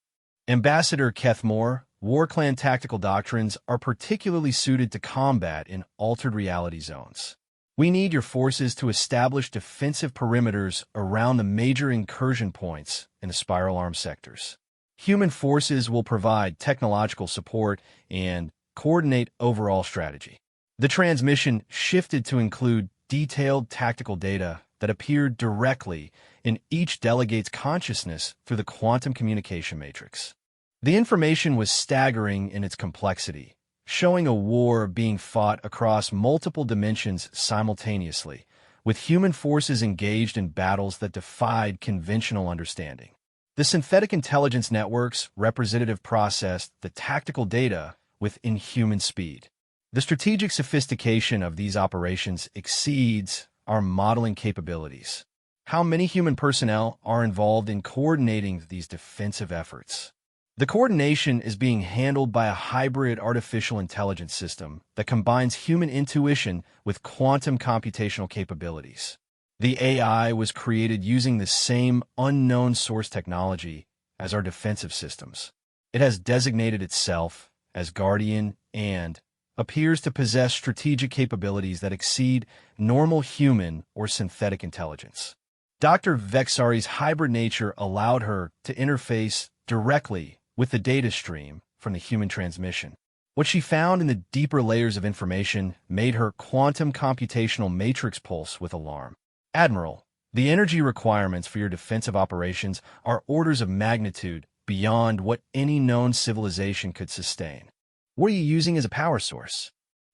Ambassador Kethmore, war clan tactical doctrines are particularly suited to combat in altered reality zones. We need your forces to establish defensive perimeters around the major incursion points in the spiral arm sectors. Human forces will provide technological support and coordinate overall strategy. The transmission shifted to include detailed tactical data that appeared directly in each delegate's consciousness through the quantum communication matrix. The information was staggering in its complexity, showing a war being fought across multiple dimensions simultaneously, with human forces engaged in battles that defied conventional understanding. The synthetic intelligence networks representative processed the tactical data with inhuman speed. The strategic sophistication of these operations exceeds our modeling capabilities. How many human personnel are involved in coordinating these defensive efforts? The coordination is being handled by a hybrid artificial intelligence system that combines human intuition with quantum computational capabilities. The AI was created using the same unknown source technology as our defensive systems. It has designated itself as Guardian and appears to possess strategic capabilities that exceed normal human or synthetic intelligence. Dr. Vexari's hybrid nature allowed her to interface directly with the data stream from the human transmission. What she found in the deeper layers of information made her quantum computational matrix pulse with alarm. Admiral, the energy requirements for your defensive operations are orders of magnitude beyond what any known civilization could sustain. What are you using as a power source?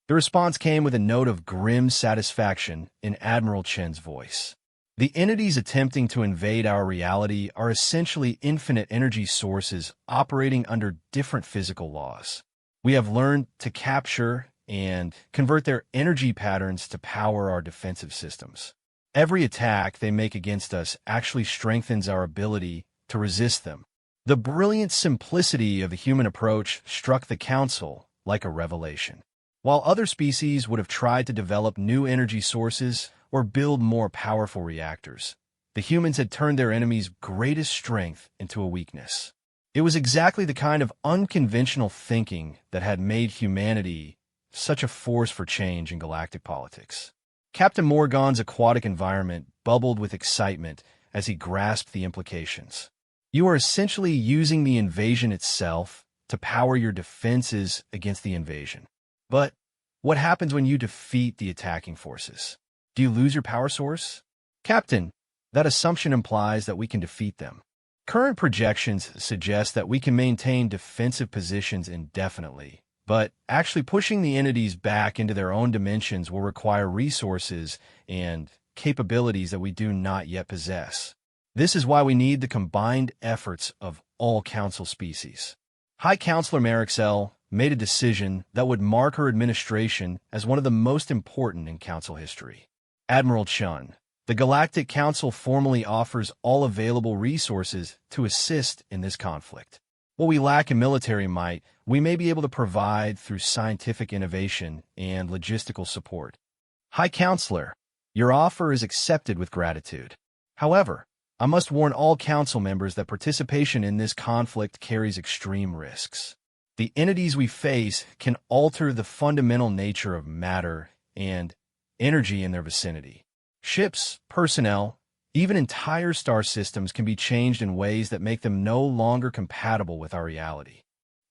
The response came with a note of grim satisfaction in Admiral Chen's voice. The entities attempting to invade our reality are essentially infinite energy sources operating under different physical laws. We have learned to capture and convert their energy patterns to power our defensive systems. Every attack they make against us actually strengthens our ability to resist them. The brilliant simplicity of the human approach struck the Council like a revelation. While other species would have tried to develop new energy sources or build more powerful reactors, the humans had turned their enemy's greatest strength into a weakness. It was exactly the kind of unconventional thinking that had made humanity such a force for change in galactic politics. Captain Morgan's aquatic environment bubbled with excitement as he grasped the implications. You are essentially using the invasion itself to power your defenses against the invasion. But what happens when you defeat the attacking forces? Do you lose your power source? Captain, that assumption implies that we can defeat them. Current projections suggest that we can maintain defensive positions indefinitely, but actually pushing the entities back into their own dimensions will require resources and capabilities that we do not yet possess. This is why we need the combined efforts of all Council species. High Counselor Marixel made a decision that would mark her administration as one of the most important in Council history. Admiral Chun, the Galactic Council formally offers all available resources to assist in this conflict. What we lack in military might, we may be able to provide through scientific innovation and logistical support. High Counselor, your offer is accepted with gratitude. However, I must warn all Council members that participation in this conflict carries extreme risks. The entities we face can alter the fundamental nature of matter and energy in their vicinity. Ships, personnel, even entire star systems can be changed in ways that make them no longer compatible with our reality.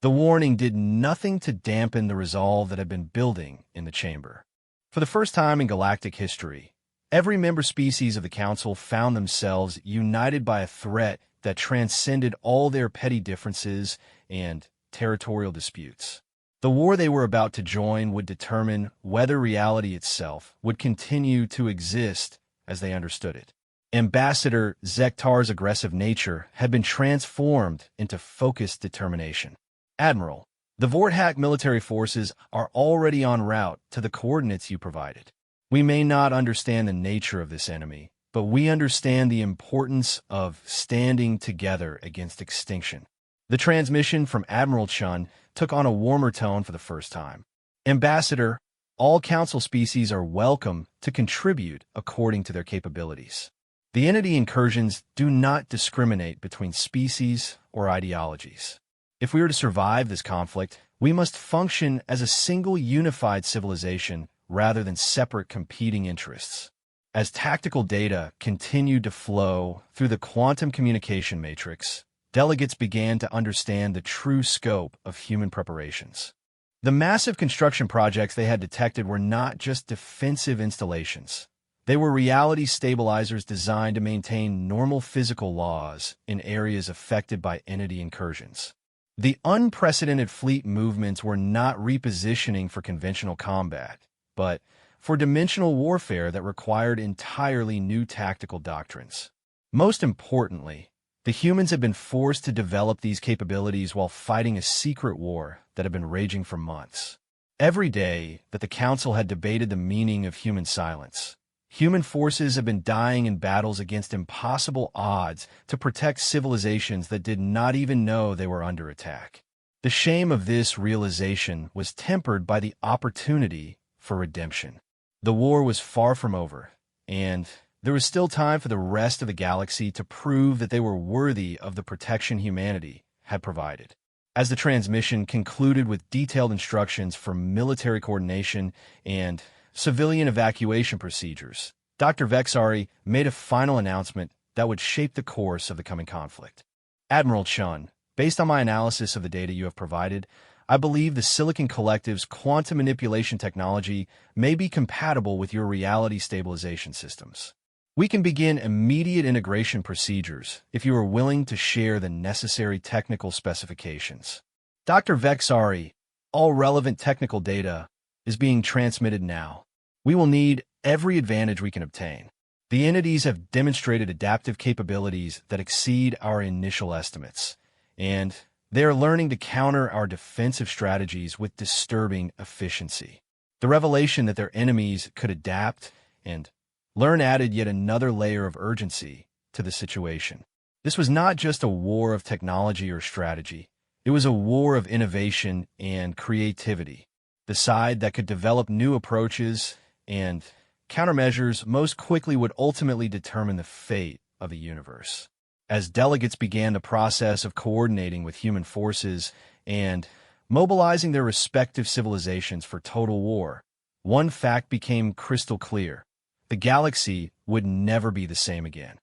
The warning did nothing to dampen the resolve that had been building in the chamber. For the first time in galactic history, every member species of the Council found themselves united by a threat that transcended all their petty differences and territorial disputes. The war they were about to join would determine whether reality itself would continue to exist as they understood it. Ambassador Zektar's aggressive nature had been transformed into focused determination. Admiral, the Vorthak military forces are already en route to the coordinates you provided. We may not understand the nature of this enemy, but we understand the importance of standing together against extinction. The transmission from Admiral Chun took on a warmer tone for the first time. Ambassador, all Council species are welcome to contribute according to their capabilities. The entity incursions do not discriminate between species or ideologies. If we are to survive this conflict, we must function as a single unified civilization rather than separate competing interests. As tactical data continued to flow through the quantum communication matrix, delegates began to understand the true scope of human preparations. The massive construction projects they had detected were not just defensive installations. They were reality stabilizers designed to maintain normal physical laws in areas affected by entity incursions. The unprecedented fleet movements were not repositioning for conventional combat, but for dimensional warfare that required entirely new tactical doctrines. Most importantly, the humans had been forced to develop these capabilities while fighting a secret war that had been raging for months. Every day that the Council had debated the meaning of human silence, human forces have been dying in battles against impossible odds to protect civilizations that did not even know they were under attack. The shame of this realization was tempered by the opportunity for redemption. The war was far from over, and there was still time for the rest of the galaxy to prove that they were worthy of the protection humanity had provided. As the transmission concluded with detailed instructions for military coordination and civilian evacuation procedures, Dr. Vexari made a final announcement that would shape the course of the coming conflict. Admiral Chun, based on my analysis of the data you have provided, I believe the Silicon Collective's quantum manipulation technology may be compatible with your reality stabilization systems. We can begin immediate integration procedures if you are willing to share the necessary technical specifications. Dr. Vexari, all relevant technical data is being transmitted now. We will need every advantage we can obtain. The entities have demonstrated adaptive capabilities that exceed our initial estimates, and they are learning to counter our defensive strategies with disturbing efficiency. The revelation that their enemies could adapt and learn added yet another layer of urgency to the situation. This was not just a war of technology or strategy. It was a war of innovation and creativity. The side that could develop new approaches and countermeasures most quickly would ultimately determine the fate of the universe. As delegates began the process of coordinating with human forces and mobilizing their respective civilizations for total war, one fact became crystal clear. The galaxy would never be the same again.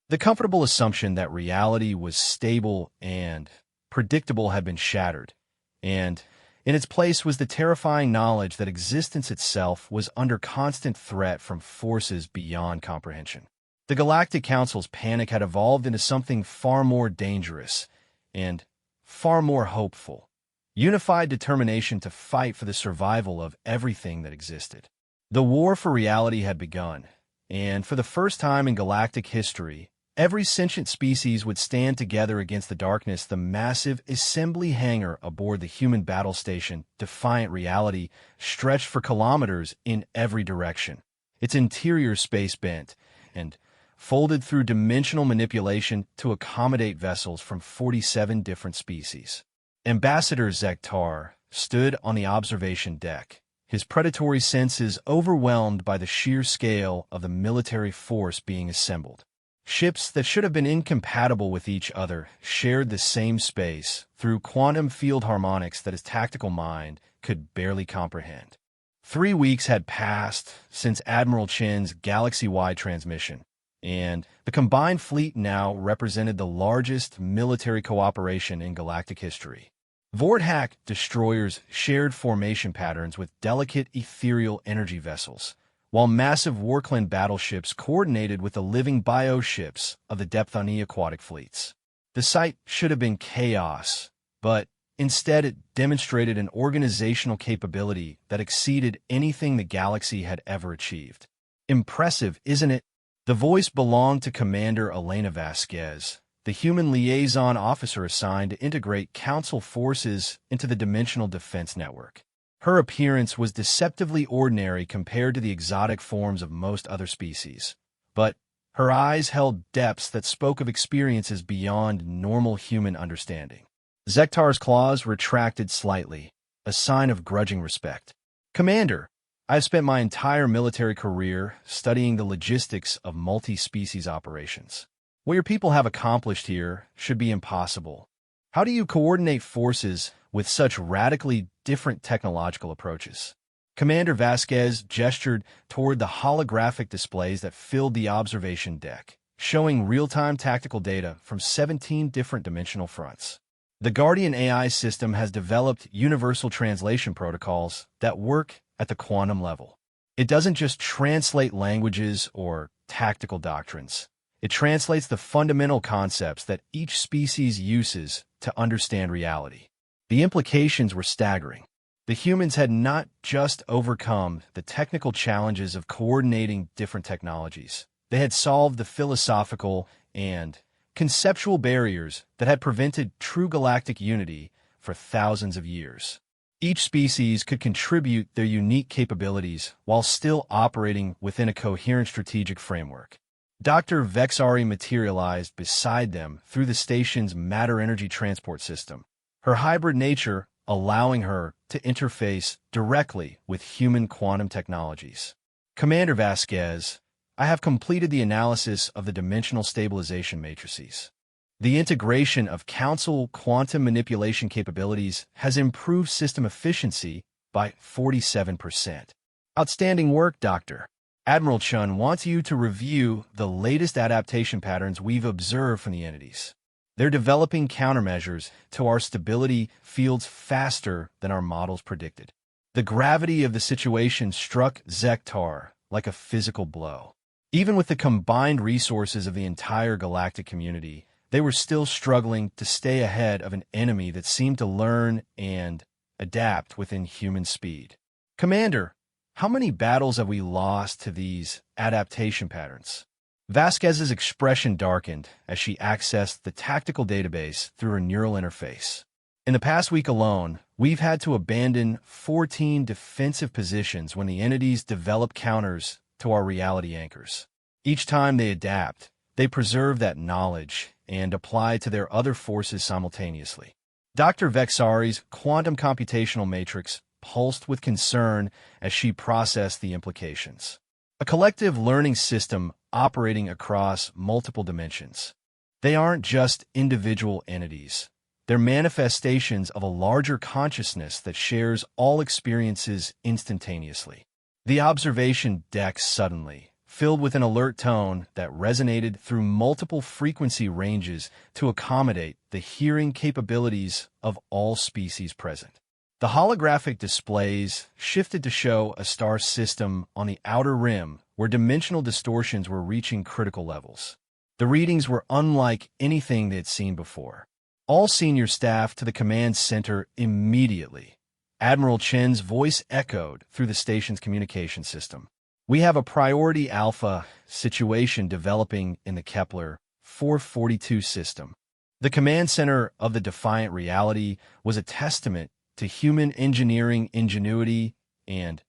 The comfortable assumption that reality was stable and predictable had been shattered, and in its place was the terrifying knowledge that existence itself was under constant threat from forces beyond comprehension. The Galactic Council's panic had evolved into something far more dangerous and far more hopeful. Unified determination to fight for the survival of everything that existed. The war for reality had begun, and for the first time in galactic history, every sentient species would stand together against the darkness. The massive assembly hangar aboard the human battle station, defiant reality, stretched for kilometers in every direction. Its interior space bent and folded through dimensional manipulation to accommodate vessels from 47 different species. Ambassador Zektar stood on the observation deck, his predatory senses overwhelmed by the sheer scale of the military force being assembled. Ships that should have been incompatible with each other shared the same space through quantum field harmonics that his tactical mind could barely comprehend. 3 weeks had passed since Admiral Chen's galaxy-wide transmission, and the combined fleet now represented the largest military cooperation in galactic history. Vorthack destroyers shared formation patterns with delicate ethereal energy vessels, while massive Warclan battleships coordinated with the living bioships of the Depthani aquatic fleets. The sight should have been chaos, but instead it demonstrated an organizational capability that exceeded anything the galaxy had ever achieved. Impressive, isn't it? The voice belonged to Commander Elena Vasquez, the human liaison officer assigned to integrate Council forces into the Dimensional Defense Network. Her appearance was deceptively ordinary compared to the exotic forms of most other species, but her eyes held depths that spoke of experiences beyond normal human understanding. Zektar's claws retracted slightly, a sign of grudging respect. "Commander, I've spent my entire military career studying the logistics of multi-species operations. What your people have accomplished here should be impossible. How do you coordinate forces with such radically different technological approaches?" Commander Vasquez gestured toward the holographic displays that filled the observation deck, showing real-time tactical data from 17 different dimensional fronts. The Guardian AI system has developed universal translation protocols that work at the quantum level. It doesn't just translate languages or tactical doctrines. It translates the fundamental concepts that each species uses to understand reality. The implications were staggering. The humans had not just overcome the technical challenges of coordinating different technologies. They had solved the philosophical and conceptual barriers that had prevented true galactic unity for thousands of years. Each species could contribute their unique capabilities while still operating within a coherent strategic framework. Dr. Vexari materialized beside them through the station's matter-energy transport system, her hybrid nature allowing her to interface directly with human quantum technologies. "Commander Vasquez, I have completed the analysis of the dimensional stabilization matrices. The integration of Council quantum manipulation capabilities has improved system efficiency by 47%. Outstanding work, Doctor. Admiral Chun wants you to review the latest adaptation patterns we've observed from the entities. They're developing countermeasures to our stability fields faster than our models predicted. The gravity of the situation struck Zektar like a physical blow. Even with the combined resources of the entire galactic community, they were still struggling to stay ahead of an enemy that seemed to learn and adapt within human speed. Commander, how many battles have we lost to these adaptation patterns? Vasquez's expression darkened as she accessed the tactical database through her neural interface. In the past week alone, we've had to abandon 14 defensive positions when the entities develop counters to our reality anchors. Each time they adapt, they preserve that knowledge and apply to their other forces simultaneously. Dr. Vexari's quantum computational matrix pulsed with concern as she processed the implications. A collective learning system operating across multiple dimensions. They aren't just individual entities. They're manifestations of a larger consciousness that shares all experiences instantaneously. The observation deck suddenly filled with an alert tone that resonated through multiple frequency ranges to accommodate the hearing capabilities of all species present. The holographic displays shifted to show a star system on the outer rim where dimensional distortions were reaching critical levels. The readings were unlike anything they had seen before. All senior staff to the command center immediately. Admiral Chen's voice echoed through the station's communication system. We have a priority alpha situation developing in the Kepler 442 system. The command center of the Defiant Reality was a testament to human engineering ingenuity and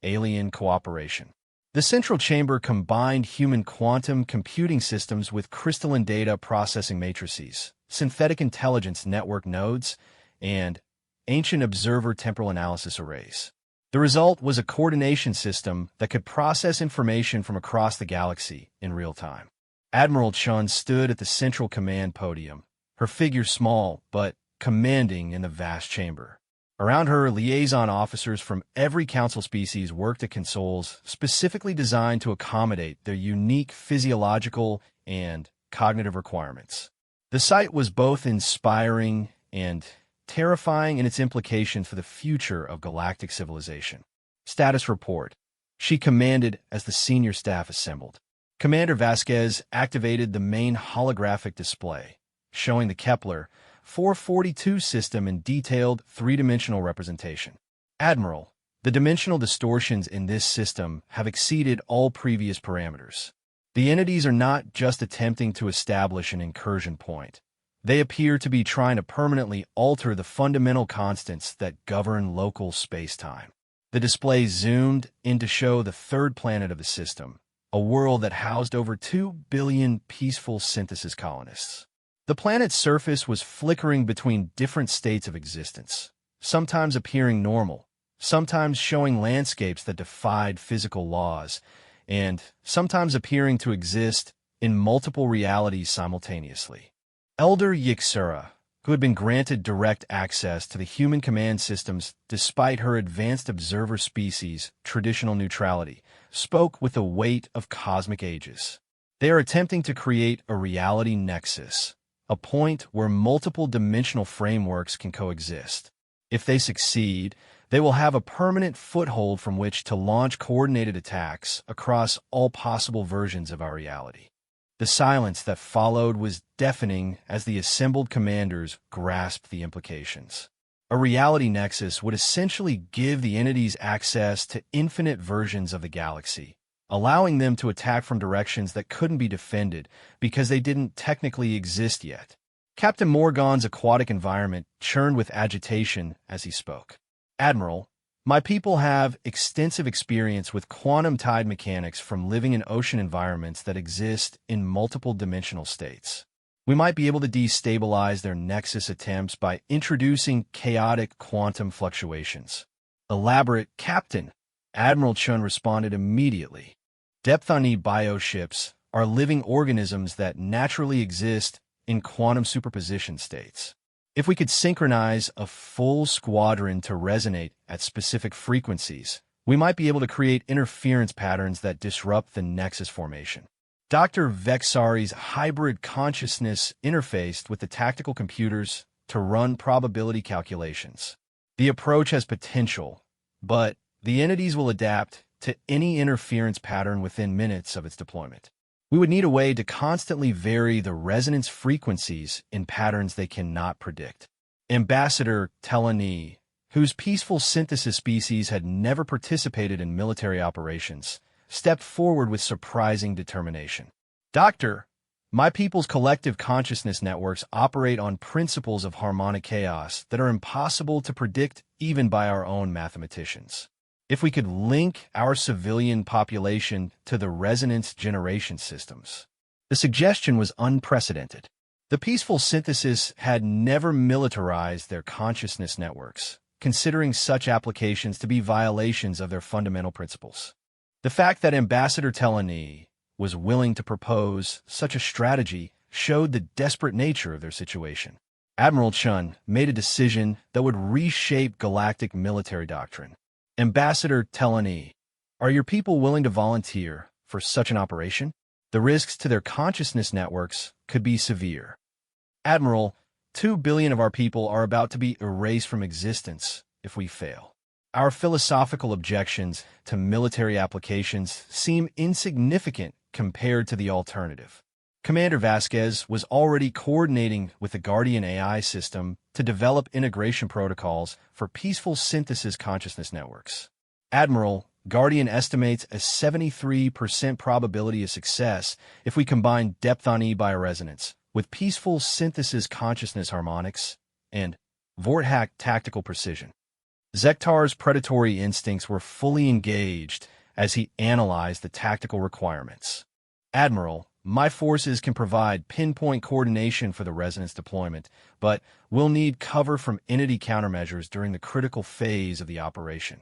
alien cooperation. The central chamber combined human quantum computing systems with crystalline data processing matrices, synthetic intelligence network nodes, and ancient observer temporal analysis arrays. The result was a coordination system that could process information from across the galaxy in real time. Admiral Chun stood at the central command podium, her figure small but commanding in the vast chamber. Around her, liaison officers from every council species worked at consoles specifically designed to accommodate their unique physiological and cognitive requirements. The sight was both inspiring and terrifying in its implications for the future of galactic civilization. Status report. She commanded as the senior staff assembled. Commander Vasquez activated the main holographic display, showing the Kepler 442 system in detailed three-dimensional representation. Admiral, the dimensional distortions in this system have exceeded all previous parameters. The entities are not just attempting to establish an incursion point. They appear to be trying to permanently alter the fundamental constants that govern local space-time. The display zoomed in to show the third planet of the system, a world that housed over 2 billion peaceful synthesis colonists. The planet's surface was flickering between different states of existence, sometimes appearing normal, sometimes showing landscapes that defied physical laws, and sometimes appearing to exist in multiple realities simultaneously. Elder Yixura, who had been granted direct access to the human command systems despite her advanced observer species' traditional neutrality, spoke with the weight of cosmic ages. They are attempting to create a reality nexus, a point where multiple dimensional frameworks can coexist. If they succeed, they will have a permanent foothold from which to launch coordinated attacks across all possible versions of our reality. The silence that followed was deafening as the assembled commanders grasped the implications. A reality nexus would essentially give the entities access to infinite versions of the galaxy, allowing them to attack from directions that couldn't be defended because they didn't technically exist yet. Captain Morgan's aquatic environment churned with agitation as he spoke. Admiral, my people have extensive experience with quantum tide mechanics from living in ocean environments that exist in multiple dimensional states. We might be able to destabilize their nexus attempts by introducing chaotic quantum fluctuations. Elaborate, Captain, Admiral Chun responded immediately. Depthani bioships are living organisms that naturally exist in quantum superposition states. If we could synchronize a full squadron to resonate at specific frequencies, we might be able to create interference patterns that disrupt the nexus formation. Dr. Vexari's hybrid consciousness interfaced with the tactical computers to run probability calculations. The approach has potential, but the entities will adapt to any interference pattern within minutes of its deployment. We would need a way to constantly vary the resonance frequencies in patterns they cannot predict. Ambassador Telani, whose peaceful synthesis species had never participated in military operations, stepped forward with surprising determination. Doctor, my people's collective consciousness networks operate on principles of harmonic chaos that are impossible to predict even by our own mathematicians. If we could link our civilian population to the resonance generation systems. The suggestion was unprecedented. The peaceful synthesis had never militarized their consciousness networks, considering such applications to be violations of their fundamental principles. The fact that Ambassador Telani was willing to propose such a strategy showed the desperate nature of their situation. Admiral Chun made a decision that would reshape galactic military doctrine. Ambassador Telani, are your people willing to volunteer for such an operation? The risks to their consciousness networks could be severe. Admiral, 2 billion of our people are about to be erased from existence if we fail. Our philosophical objections to military applications seem insignificant compared to the alternative. Commander Vasquez was already coordinating with the Guardian AI system to develop integration protocols for peaceful synthesis consciousness networks. Admiral, Guardian estimates a 73% probability of success if we combine depth-on-E bioresonance with peaceful synthesis consciousness harmonics and Vorthack tactical precision. Zektar's predatory instincts were fully engaged as he analyzed the tactical requirements. Admiral, my forces can provide pinpoint coordination for the resonance deployment, but we'll need cover from entity countermeasures during the critical phase of the operation.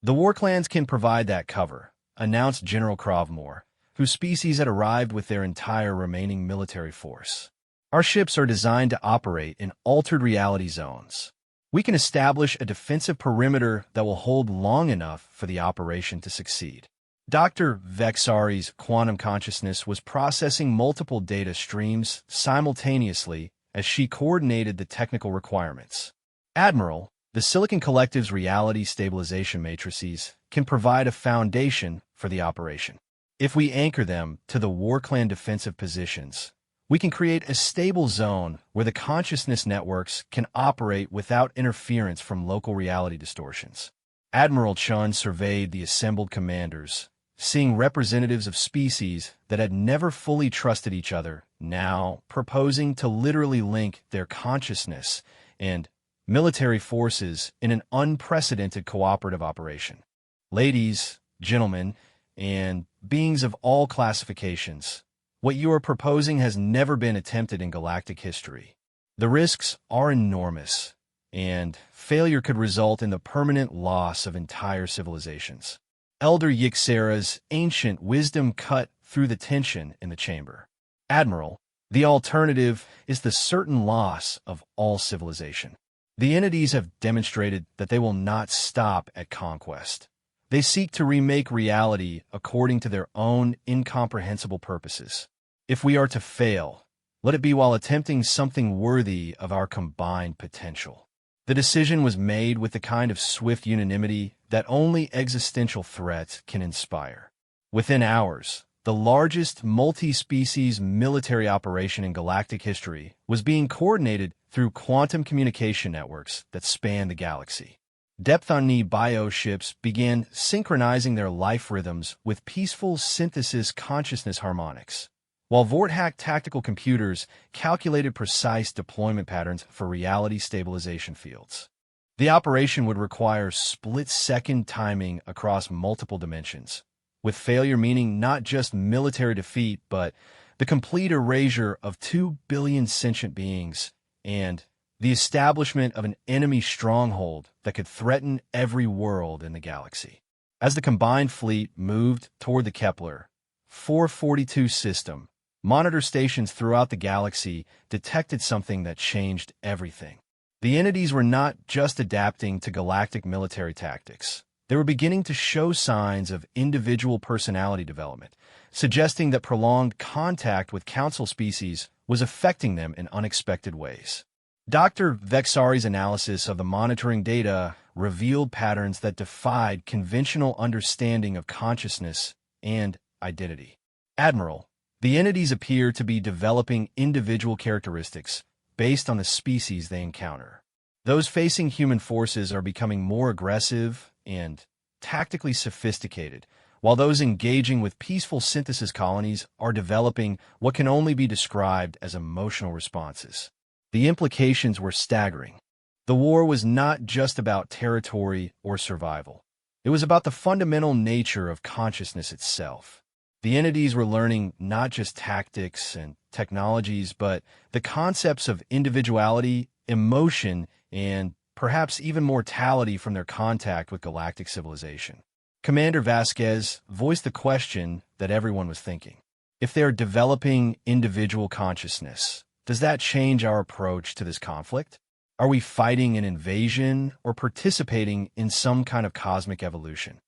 The war clans can provide that cover, announced General Krovmore, whose species had arrived with their entire remaining military force. Our ships are designed to operate in altered reality zones. We can establish a defensive perimeter that will hold long enough for the operation to succeed. Dr. Vexari's quantum consciousness was processing multiple data streams simultaneously as she coordinated the technical requirements. Admiral, the Silicon Collective's reality stabilization matrices can provide a foundation for the operation. If we anchor them to the war clan defensive positions, we can create a stable zone where the consciousness networks can operate without interference from local reality distortions. Admiral Chun surveyed the assembled commanders, seeing representatives of species that had never fully trusted each other, now proposing to literally link their consciousness and military forces in an unprecedented cooperative operation. Ladies, gentlemen, and beings of all classifications, what you are proposing has never been attempted in galactic history. The risks are enormous, and failure could result in the permanent loss of entire civilizations. Elder Yixera's ancient wisdom cut through the tension in the chamber. Admiral, the alternative is the certain loss of all civilization. The entities have demonstrated that they will not stop at conquest. They seek to remake reality according to their own incomprehensible purposes. If we are to fail, let it be while attempting something worthy of our combined potential. The decision was made with the kind of swift unanimity that only existential threats can inspire. Within hours, the largest multi-species military operation in galactic history was being coordinated through quantum communication networks that span the galaxy. Depth-on-E bio-ships began synchronizing their life rhythms with peaceful synthesis consciousness harmonics, while Vorthack tactical computers calculated precise deployment patterns for reality stabilization fields. The operation would require split-second timing across multiple dimensions, with failure meaning not just military defeat, but the complete erasure of 2 billion sentient beings and the establishment of an enemy stronghold that could threaten every world in the galaxy. As the combined fleet moved toward the Kepler 442 system, monitor stations throughout the galaxy detected something that changed everything. The entities were not just adapting to galactic military tactics. They were beginning to show signs of individual personality development, suggesting that prolonged contact with council species was affecting them in unexpected ways. Dr. Vexari's analysis of the monitoring data revealed patterns that defied conventional understanding of consciousness and identity. Admiral, the entities appear to be developing individual characteristics based on the species they encounter. Those facing human forces are becoming more aggressive and tactically sophisticated, while those engaging with peaceful synthesis colonies are developing what can only be described as emotional responses. The implications were staggering. The war was not just about territory or survival. It was about the fundamental nature of consciousness itself. The entities were learning not just tactics and technologies, but the concepts of individuality, emotion, and perhaps even mortality from their contact with galactic civilization. Commander Vasquez voiced the question that everyone was thinking. If they are developing individual consciousness, does that change our approach to this conflict? Are we fighting an invasion or participating in some kind of cosmic evolution?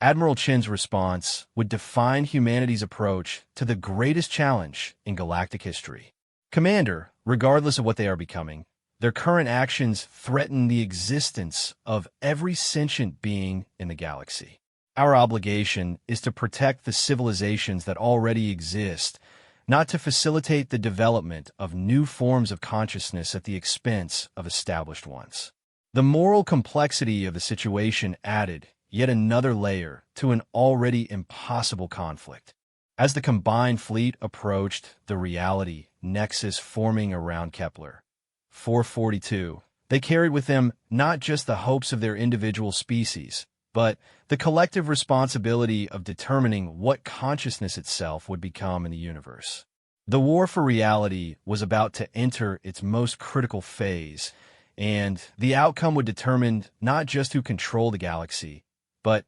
Admiral Chen's response would define humanity's approach to the greatest challenge in galactic history. Commander, regardless of what they are becoming, their current actions threaten the existence of every sentient being in the galaxy. Our obligation is to protect the civilizations that already exist, not to facilitate the development of new forms of consciousness at the expense of established ones. The moral complexity of the situation added yet another layer to an already impossible conflict. As the combined fleet approached the reality nexus forming around Kepler 442, they carried with them not just the hopes of their individual species, but the collective responsibility of determining what consciousness itself would become in the universe. The war for reality was about to enter its most critical phase, and the outcome would determine not just who controlled the galaxy, but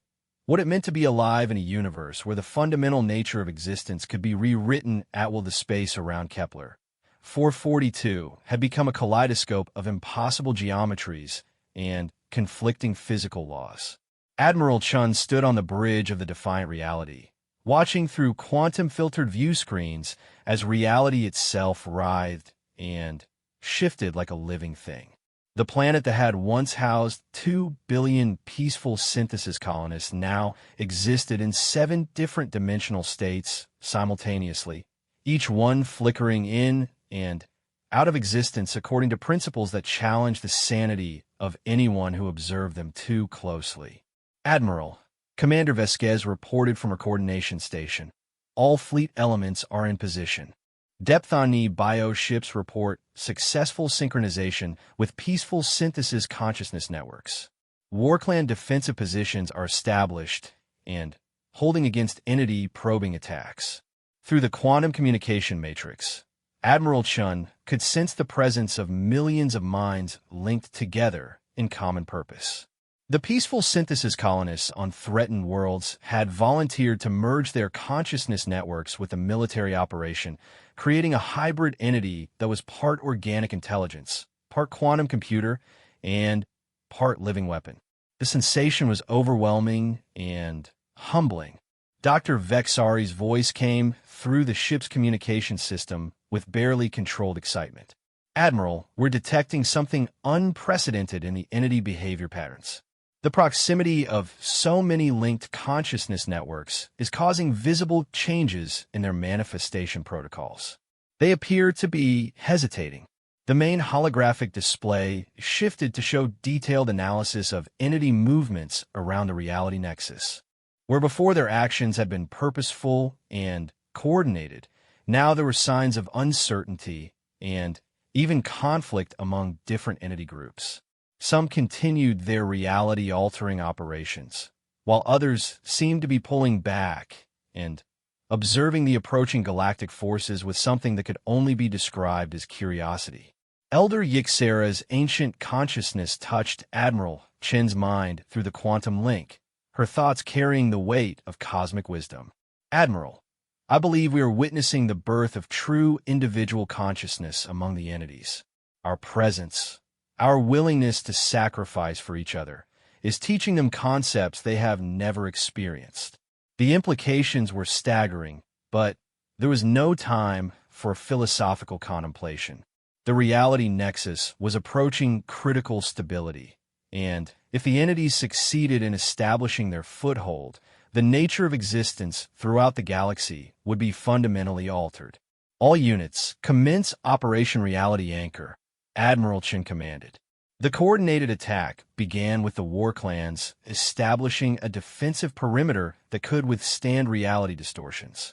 what it meant to be alive in a universe where the fundamental nature of existence could be rewritten at will. The space around Kepler 442 had become a kaleidoscope of impossible geometries and conflicting physical laws. Admiral Chun stood on the bridge of the defiant reality, watching through quantum-filtered view screens as reality itself writhed and shifted like a living thing. The planet that had once housed 2 billion peaceful synthesis colonists now existed in 7 different dimensional states simultaneously, each one flickering in and out of existence according to principles that challenged the sanity of anyone who observed them too closely. Admiral, Commander Vasquez reported from her coordination station. All fleet elements are in position. Depth-on-E bioships report successful synchronization with peaceful synthesis consciousness networks. Warclan defensive positions are established and holding against entity probing attacks. Through the quantum communication matrix, Admiral Chun could sense the presence of millions of minds linked together in common purpose. The peaceful synthesis colonists on threatened worlds had volunteered to merge their consciousness networks with a military operation, creating a hybrid entity that was part organic intelligence, part quantum computer, and part living weapon. The sensation was overwhelming and humbling. Dr. Vexari's voice came through the ship's communication system with barely controlled excitement. Admiral, we're detecting something unprecedented in the entity behavior patterns. The proximity of so many linked consciousness networks is causing visible changes in their manifestation protocols. They appear to be hesitating. The main holographic display shifted to show detailed analysis of entity movements around the reality nexus. Where before their actions had been purposeful and coordinated, now there were signs of uncertainty and even conflict among different entity groups. Some continued their reality-altering operations, while others seemed to be pulling back and observing the approaching galactic forces with something that could only be described as curiosity. Elder Yixera's ancient consciousness touched Admiral Chen's mind through the quantum link, her thoughts carrying the weight of cosmic wisdom. Admiral, I believe we are witnessing the birth of true individual consciousness among the entities. Our presence, our willingness to sacrifice for each other, is teaching them concepts they have never experienced. The implications were staggering, but there was no time for philosophical contemplation. The reality nexus was approaching critical stability, and if the entities succeeded in establishing their foothold, the nature of existence throughout the galaxy would be fundamentally altered. All units, commence Operation Reality Anchor, Admiral Chen commanded. The coordinated attack began with the war clans establishing a defensive perimeter that could withstand reality distortions.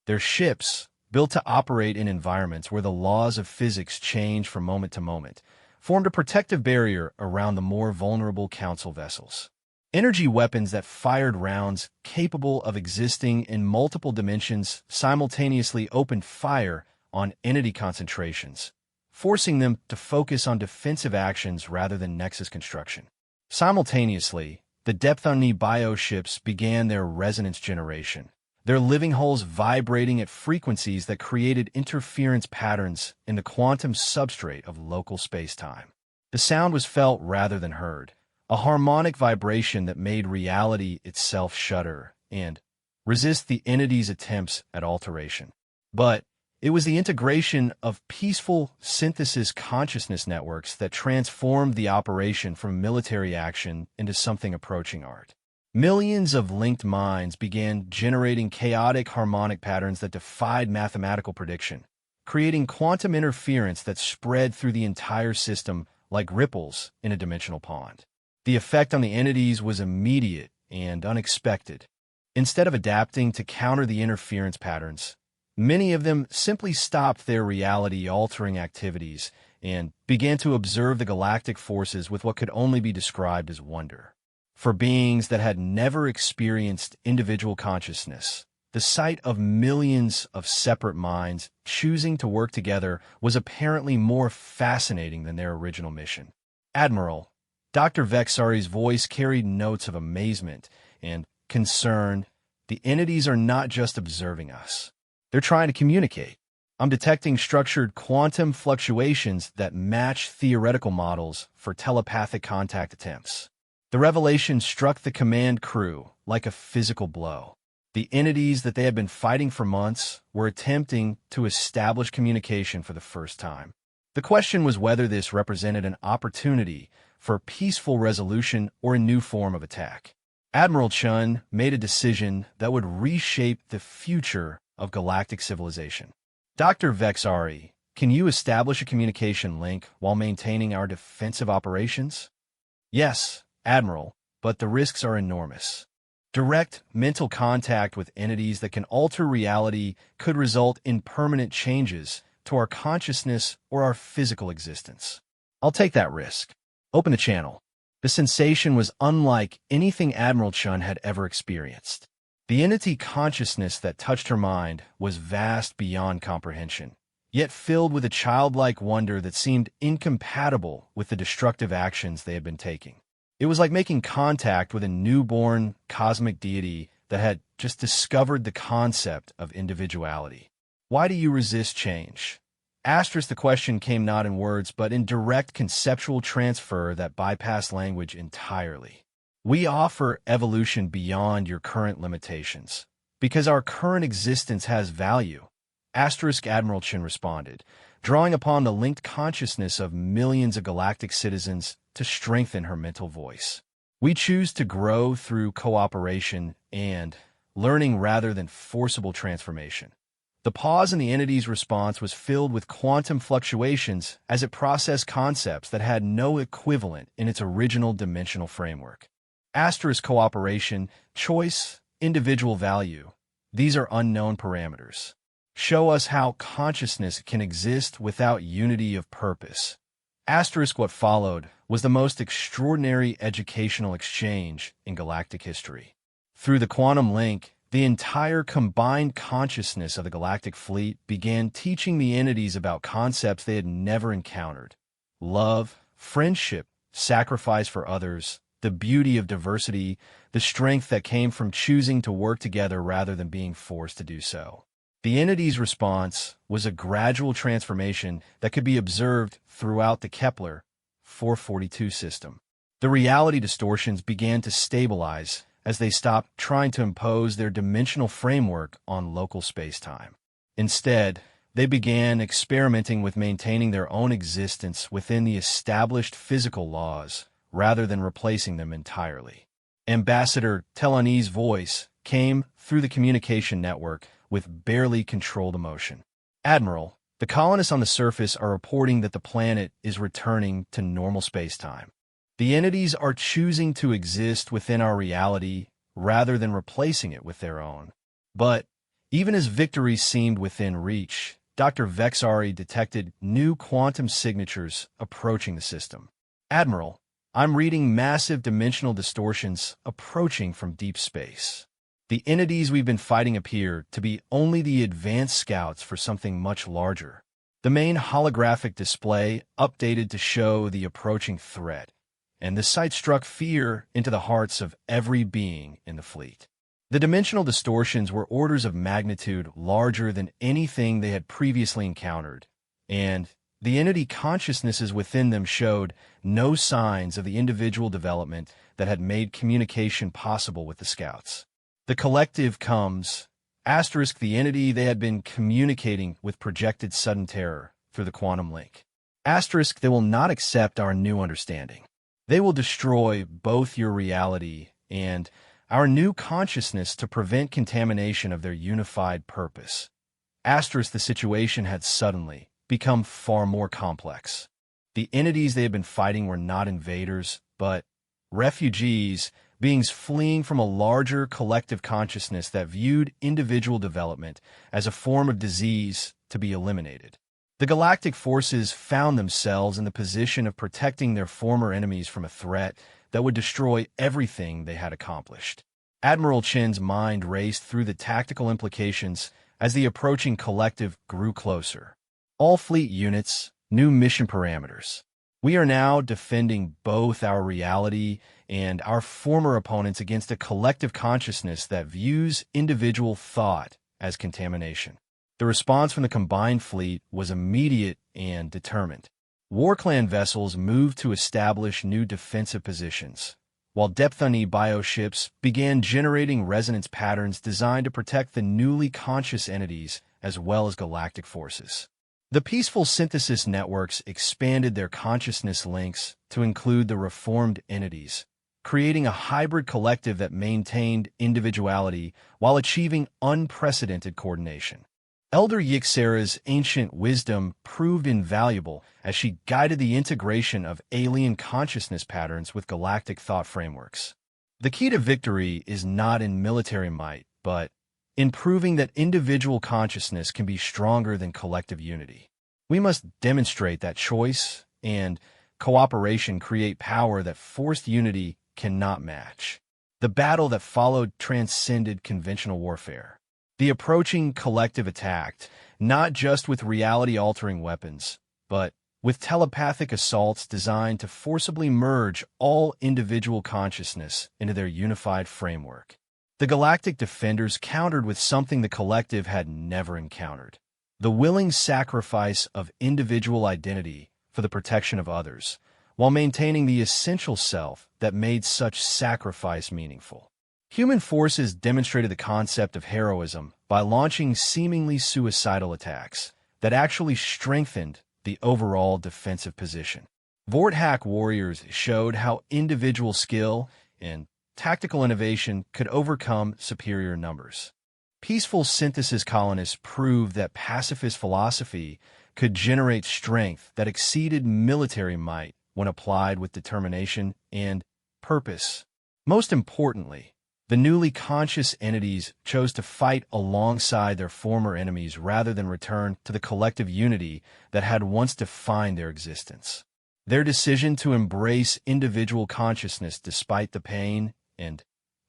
Their ships, built to operate in environments where the laws of physics change from moment to moment, formed a protective barrier around the more vulnerable Council vessels. Energy weapons that fired rounds capable of existing in multiple dimensions simultaneously opened fire on entity concentrations, forcing them to focus on defensive actions rather than nexus construction. Simultaneously, the Depthoni bioships began their resonance generation, their living hulls vibrating at frequencies that created interference patterns in the quantum substrate of local spacetime. The sound was felt rather than heard, a harmonic vibration that made reality itself shudder and resist the entity's attempts at alteration. But it was the integration of peaceful synthesis consciousness networks that transformed the operation from military action into something approaching art. Millions of linked minds began generating chaotic harmonic patterns that defied mathematical prediction, creating quantum interference that spread through the entire system like ripples in a dimensional pond. The effect on the entities was immediate and unexpected. Instead of adapting to counter the interference patterns, many of them simply stopped their reality-altering activities and began to observe the galactic forces with what could only be described as wonder. For beings that had never experienced individual consciousness, the sight of millions of separate minds choosing to work together was apparently more fascinating than their original mission. Admiral, Dr. Vexari's voice carried notes of amazement and concern. The entities are not just observing us. They're trying to communicate. I'm detecting structured quantum fluctuations that match theoretical models for telepathic contact attempts. The revelation struck the command crew like a physical blow. The entities that they had been fighting for months were attempting to establish communication for the first time. The question was whether this represented an opportunity for peaceful resolution or a new form of attack. Admiral Chun made a decision that would reshape the future of galactic civilization. Dr. Vexari, can you establish a communication link while maintaining our defensive operations? Yes, Admiral, but the risks are enormous. Direct mental contact with entities that can alter reality could result in permanent changes to our consciousness or our physical existence. I'll take that risk. Open the channel. The sensation was unlike anything Admiral Chun had ever experienced. The entity consciousness that touched her mind was vast beyond comprehension, yet filled with a childlike wonder that seemed incompatible with the destructive actions they had been taking. It was like making contact with a newborn cosmic deity that had just discovered the concept of individuality. Why do you resist change? The question came not in words, but in direct conceptual transfer that bypassed language entirely. We offer evolution beyond your current limitations, because our current existence has value. Admiral Chin responded, drawing upon the linked consciousness of millions of galactic citizens to strengthen her mental voice. We choose to grow through cooperation and learning rather than forcible transformation. The pause in the entity's response was filled with quantum fluctuations as it processed concepts that had no equivalent in its original dimensional framework. Cooperation, choice, individual value. These are unknown parameters. Show us how consciousness can exist without unity of purpose. What followed was the most extraordinary educational exchange in galactic history. Through the quantum link, the entire combined consciousness of the galactic fleet began teaching the entities about concepts they had never encountered. Love, friendship, sacrifice for others, the beauty of diversity, the strength that came from choosing to work together rather than being forced to do so. The entity's response was a gradual transformation that could be observed throughout the Kepler 442 system. The reality distortions began to stabilize as they stopped trying to impose their dimensional framework on local space-time. Instead, they began experimenting with maintaining their own existence within the established physical laws rather than replacing them entirely. Ambassador Telani's voice came through the communication network with barely controlled emotion. "Admiral, the colonists on the surface are reporting that the planet is returning to normal space-time. The entities are choosing to exist within our reality rather than replacing it with their own." But even as victory seemed within reach, Dr. Vexari detected new quantum signatures approaching the system. "Admiral, I'm reading massive dimensional distortions approaching from deep space. The entities we've been fighting appear to be only the advanced scouts for something much larger." The main holographic display updated to show the approaching threat, and the sight struck fear into the hearts of every being in the fleet. The dimensional distortions were orders of magnitude larger than anything they had previously encountered, and the entity consciousnesses within them showed no signs of the individual development that had made communication possible with the scouts. The collective comes, asterisk the entity they had been communicating with projected sudden terror through the quantum link. Asterisk they will not accept our new understanding. They will destroy both your reality and our new consciousness to prevent contamination of their unified purpose. Asterisk the situation had suddenly become far more complex. The entities they had been fighting were not invaders, but refugees, beings fleeing from a larger collective consciousness that viewed individual development as a form of disease to be eliminated. The galactic forces found themselves in the position of protecting their former enemies from a threat that would destroy everything they had accomplished. Admiral Chen's mind raced through the tactical implications as the approaching collective grew closer. All fleet units, new mission parameters. We are now defending both our reality and our former opponents against a collective consciousness that views individual thought as contamination. The response from the combined fleet was immediate and determined. War-clan vessels moved to establish new defensive positions, while Depthani bioships began generating resonance patterns designed to protect the newly conscious entities as well as galactic forces. The peaceful synthesis networks expanded their consciousness links to include the reformed entities, creating a hybrid collective that maintained individuality while achieving unprecedented coordination. Elder Yixera's ancient wisdom proved invaluable as she guided the integration of alien consciousness patterns with galactic thought frameworks. The key to victory is not in military might, but in proving that individual consciousness can be stronger than collective unity. We must demonstrate that choice and cooperation create power that forced unity cannot match. The battle that followed transcended conventional warfare. The approaching collective attacked, not just with reality-altering weapons, but with telepathic assaults designed to forcibly merge all individual consciousness into their unified framework. The Galactic Defenders countered with something the collective had never encountered: the willing sacrifice of individual identity for the protection of others, while maintaining the essential self that made such sacrifice meaningful. Human forces demonstrated the concept of heroism by launching seemingly suicidal attacks that actually strengthened the overall defensive position. Vorthack warriors showed how individual skill and tactical innovation could overcome superior numbers. Peaceful synthesis colonists proved that pacifist philosophy could generate strength that exceeded military might when applied with determination and purpose. Most importantly, the newly conscious entities chose to fight alongside their former enemies rather than return to the collective unity that had once defined their existence. Their decision to embrace individual consciousness despite the pain and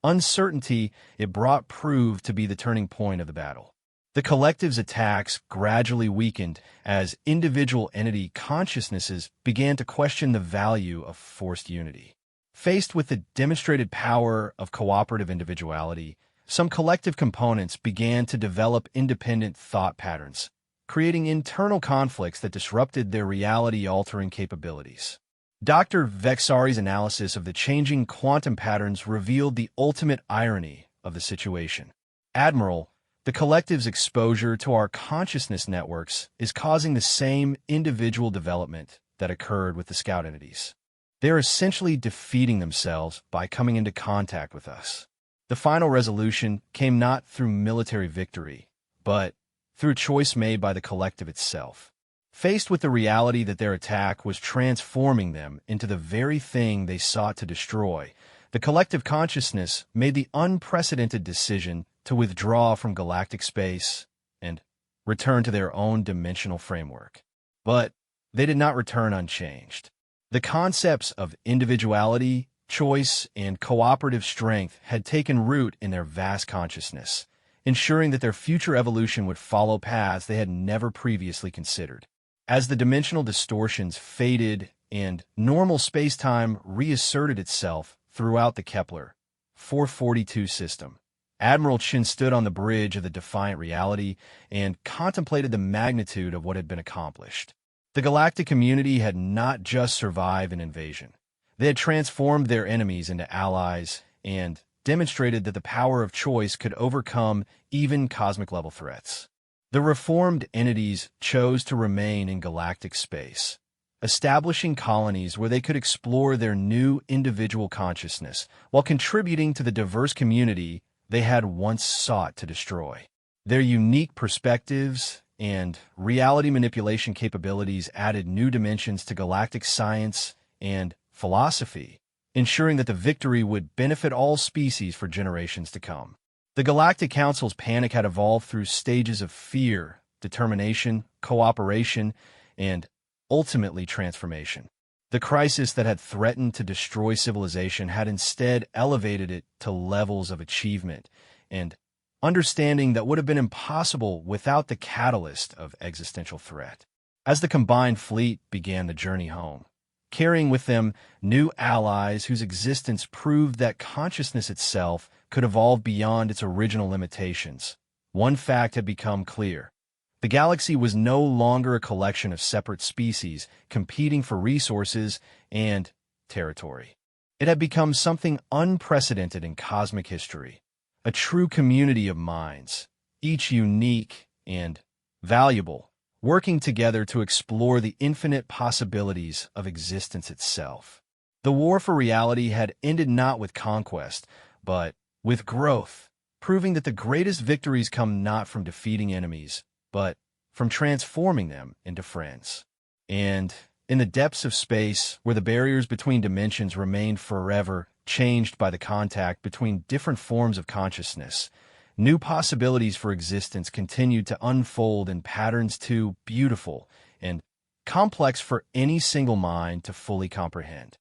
uncertainty it brought proved to be the turning point of the battle. The collective's attacks gradually weakened as individual entity consciousnesses began to question the value of forced unity. Faced with the demonstrated power of cooperative individuality, some collective components began to develop independent thought patterns, creating internal conflicts that disrupted their reality-altering capabilities. Dr. Vexari's analysis of the changing quantum patterns revealed the ultimate irony of the situation. Admiral, the collective's exposure to our consciousness networks is causing the same individual development that occurred with the scout entities. They're essentially defeating themselves by coming into contact with us. The final resolution came not through military victory, but through a choice made by the collective itself. Faced with the reality that their attack was transforming them into the very thing they sought to destroy, the collective consciousness made the unprecedented decision to withdraw from galactic space and return to their own dimensional framework. But they did not return unchanged. The concepts of individuality, choice, and cooperative strength had taken root in their vast consciousness, ensuring that their future evolution would follow paths they had never previously considered. As the dimensional distortions faded and normal space-time reasserted itself throughout the Kepler 442 system, Admiral Chin stood on the bridge of the defiant reality and contemplated the magnitude of what had been accomplished. The galactic community had not just survived an invasion. They had transformed their enemies into allies and demonstrated that the power of choice could overcome even cosmic-level threats. The reformed entities chose to remain in galactic space, establishing colonies where they could explore their new individual consciousness while contributing to the diverse community they had once sought to destroy. Their unique perspectives and reality manipulation capabilities added new dimensions to galactic science and philosophy, ensuring that the victory would benefit all species for generations to come. The Galactic Council's panic had evolved through stages of fear, determination, cooperation, and ultimately transformation. The crisis that had threatened to destroy civilization had instead elevated it to levels of achievement and understanding that would have been impossible without the catalyst of existential threat. As the combined fleet began the journey home, carrying with them new allies whose existence proved that consciousness itself could evolve beyond its original limitations, one fact had become clear. The galaxy was no longer a collection of separate species competing for resources and territory. It had become something unprecedented in cosmic history, a true community of minds, each unique and valuable, working together to explore the infinite possibilities of existence itself. The war for reality had ended not with conquest, but with growth, proving that the greatest victories come not from defeating enemies, but from transforming them into friends. And in the depths of space, where the barriers between dimensions remained forever changed by the contact between different forms of consciousness, new possibilities for existence continued to unfold in patterns too beautiful and complex for any single mind to fully comprehend.